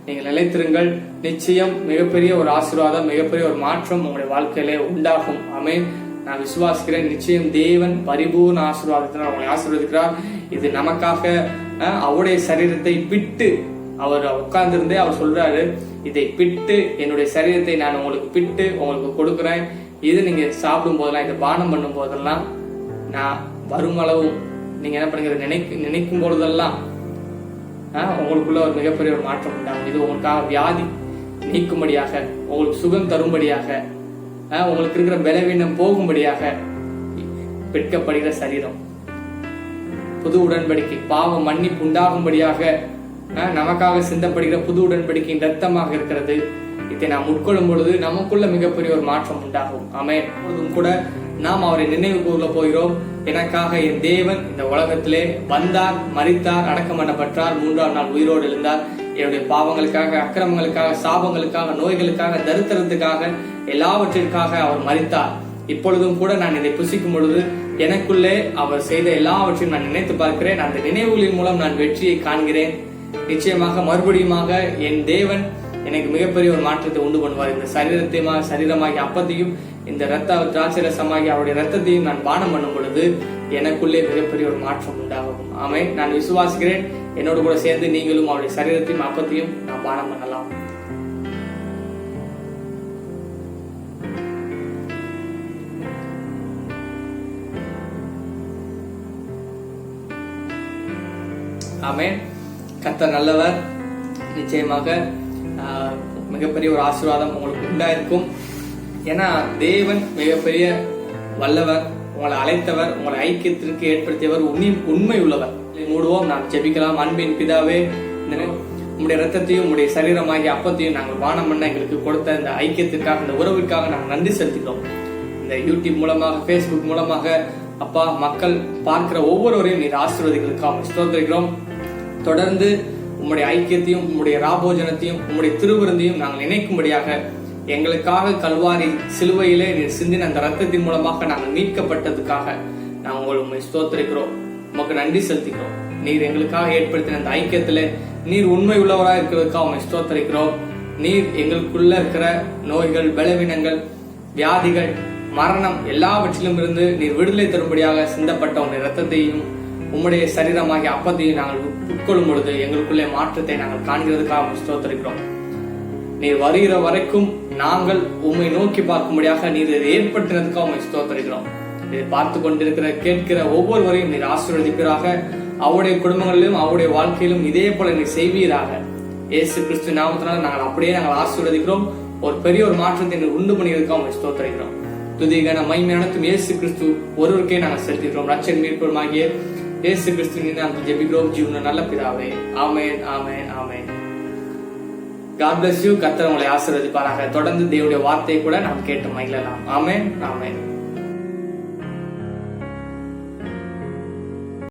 நீங்கள் நிலைத்திருங்கள். நிச்சயம் மிகப்பெரிய ஒரு ஆசீர்வாதம், மிகப்பெரிய ஒரு மாற்றம் உங்களுடைய வாழ்க்கையிலே உண்டாகும். ஆமென். நான் விசுவாசிக்கிறேன். நிச்சயம் தேவன் பரிபூர்ண ஆசீர்வாதத்தினால் உங்களை ஆசீர்வதிக்கிறார். இது நமக்காக அவருடைய சரீரத்தை பிட்டு அவர் உட்கார்ந்திருந்தே அவர் சொல்றாரு, இதை பிட்டு, என்னுடைய சரீரத்தை நான் உங்களுக்கு பிட்டு உங்களுக்கு கொடுக்குறேன். இது நீங்க சாப்பிடும் போதெல்லாம், இதை பானம் பண்ணும் போதெல்லாம், நான் வருமளவும் நீங்க என்ன பண்ணுங்க, நினைக்கும் பொழுதெல்லாம் உங்களுக்குள்ள ஒரு மிகப்பெரிய ஒரு மாற்றம் உண்டாகும். இது உங்களுக்காக வியாதி நீக்கும்படியாக, உங்களுக்கு சுகம் தரும்படியாக, உங்களுக்கு இருக்கிற பலவீனம் போகும்படியாக பிற்கப்படுகிற சரீரம். புது உடன்படிக்கை, பாவம் மன்னிப்பு உண்டாகும்படியாக நமக்காக சிந்தப்படுகிற புது உடன்படிக்கையின் ரத்தமாக இருக்கிறது. இதை நாம் உட்கொள்ளும் பொழுது நமக்குள்ள மிகப்பெரிய ஒரு மாற்றம் உண்டாகும். ஆமென். எப்பொழுதும் கூட நாம் அவரை நினைவு கூற போகிறோம். எனக்காக என் தேவன் இந்த உலகத்திலே வந்தார், மரித்தார், அடக்கம் பண்ணப்பட்டார், 3ஆம் நாள் உயிரோடு எழுந்தார். என்னுடைய பாவங்களுக்காக, அக்கிரமங்களுக்காக, சாபங்களுக்காக, நோய்களுக்காக, தரித்திரத்துக்காக, எல்லாவற்றிற்காக அவர் மரித்தார். இப்பொழுதும் கூட நான் இதை புசிக்கும் பொழுது எனக்குள்ளே அவர் செய்த எல்லாவற்றையும் நான் நினைத்து பார்க்கிறேன். அந்த நினைவுகளின் மூலம் நான் வெற்றியை காண்கிறேன். நிச்சயமாக மறுபடியுமாக என் தேவன் எனக்கு மிகப்பெரிய ஒரு மாற்றத்தை உண்டு பண்ணுவார். இந்த சரீரமாகி அப்பத்தையும், இந்த திராட்சை ரசமாகி அவருடைய ரத்தத்தையும் நான் பானம் பண்ணும் பொழுது எனக்குள்ளே மிகப்பெரிய ஒரு மாற்றம் உண்டாகும். ஆமென். நான் விசுவாசிக்கிறேன். என்னோடு கூட சேர்ந்து நீங்களும் அவருடைய சரீரத்தையும் அப்பத்தையும் நான் பானம் பண்ணலாம். ஆமென். கர்த்தர் நல்லவர். நிச்சயமாக மிகப்பெரிய ஒரு ஆசீர்வாதம் உங்களுக்கு உண்டாயிருக்கும். ஏன்னா தேவன் மிகப்பெரிய வல்லவர், உங்களை அழைத்தவர், உங்களை ஐக்கியத்திற்கு ஏற்படுத்தியவர், உண்மை உள்ளவர். மூடுவோம், நாம் ஜெபிக்கலாம். அன்பின் பிதாவே, உங்களுடைய ரத்தத்தையும் உங்களுடைய சரீரமாகிய அப்பத்தையும் நாங்கள் பானம் பண்ண எங்களுக்கு கொடுத்த இந்த ஐக்கியத்திற்காக, இந்த உறவுக்காக நாங்கள் நன்றி செலுத்துகிறோம். இந்த யூடியூப் மூலமாக, பேஸ்புக் மூலமாக அப்பா மக்கள் பார்க்கிற ஒவ்வொருவரையும் நீர் ஆசீர்வதிகளுக்காக ஸ்தோத்திரிக்கிறோம். தொடர்ந்து உம்முடைய ஐக்கியத்தையும், உம்முடைய ராபோஜனத்தையும், உம்முடைய திருவிருந்தையும் நாங்கள் நினைக்கும்படியாக எங்களுக்காக கல்வாரி சிலுவையிலே நீர் சிந்தின அந்த ரத்தத்தின் மூலமாக நாங்கள் மீட்கப்பட்டதுக்காக நாங்கள் உண்மை ஸ்தோத்திரிக்கிறோம். உமக்கு நன்றி செலுத்திக்கிறோம். நீர் எங்களுக்காக ஏற்படுத்தின அந்த ஐக்கியத்துல நீர் உண்மை உள்ளவராக இருக்கிறதுக்காக உண்மை ஸ்தோத்திரிக்கிறோம். நீர் எங்களுக்குள்ள இருக்கிற நோய்கள், பலவீனங்கள், வியாதிகள், மரணம் எல்லாவற்றிலும் இருந்து நீர் விடுதலை தரும்படியாக சிந்தப்பட்ட உங்களுடைய ரத்தத்தையும் உம்முடைய சரீரமாகிய அப்பத்தையும் நாங்கள் உட்கொள்ளும் பொழுது எங்களுக்குள்ளே மாற்றத்தை நாங்கள் காண்கிறதுக்காக ஸ்தோத்திரிக்கிறோம். நீர் வருகிற வரைக்கும் நாங்கள் உம்மை நோக்கி பார்க்கும்படியாக நீர் இதை ஏற்படுத்தினதுக்காக உண்மை ஸ்தோத்திரிக்கிறோம். இதை பார்த்து கொண்டிருக்கிற, கேட்கிற ஒவ்வொருவரையும் நீர் ஆசீர்வதிப்பீராக. அவருடைய குடும்பங்களிலும் அவருடைய வாழ்க்கையிலும் இதே போல நீர் செய்வீராக. இயேசு கிறிஸ்து நாமத்தினால் நாங்கள் அப்படியே நாங்கள் ஆசீர்வதிக்கிறோம். ஒரு பெரிய ஒரு மாற்றத்தை நீர் உண்டு பண்ணியிருக்காக உண்மை ஸ்தோத்திரிக்கிறோம். துதிகான மகிமை அனைத்தும் இயேசு கிறிஸ்து ஒருவருக்கே நாங்கள் செலுத்துகிறோம். ரட்சகர் மீட்பருமாகிய இயேசு கிறிஸ்துவின் நாமத்தில் ஜெபிக்கிறோம் ஜீவன நல்ல பிதாவே. ஆமென், ஆமென், ஆமென். God bless you. கர்த்தர் உங்களை ஆசீர்வதிப்பாராக. தொடர்ந்து தேவனுடைய வார்த்தையை கூட நாம் கேட்டு மகிழலாம். ஆமென், ஆமென்.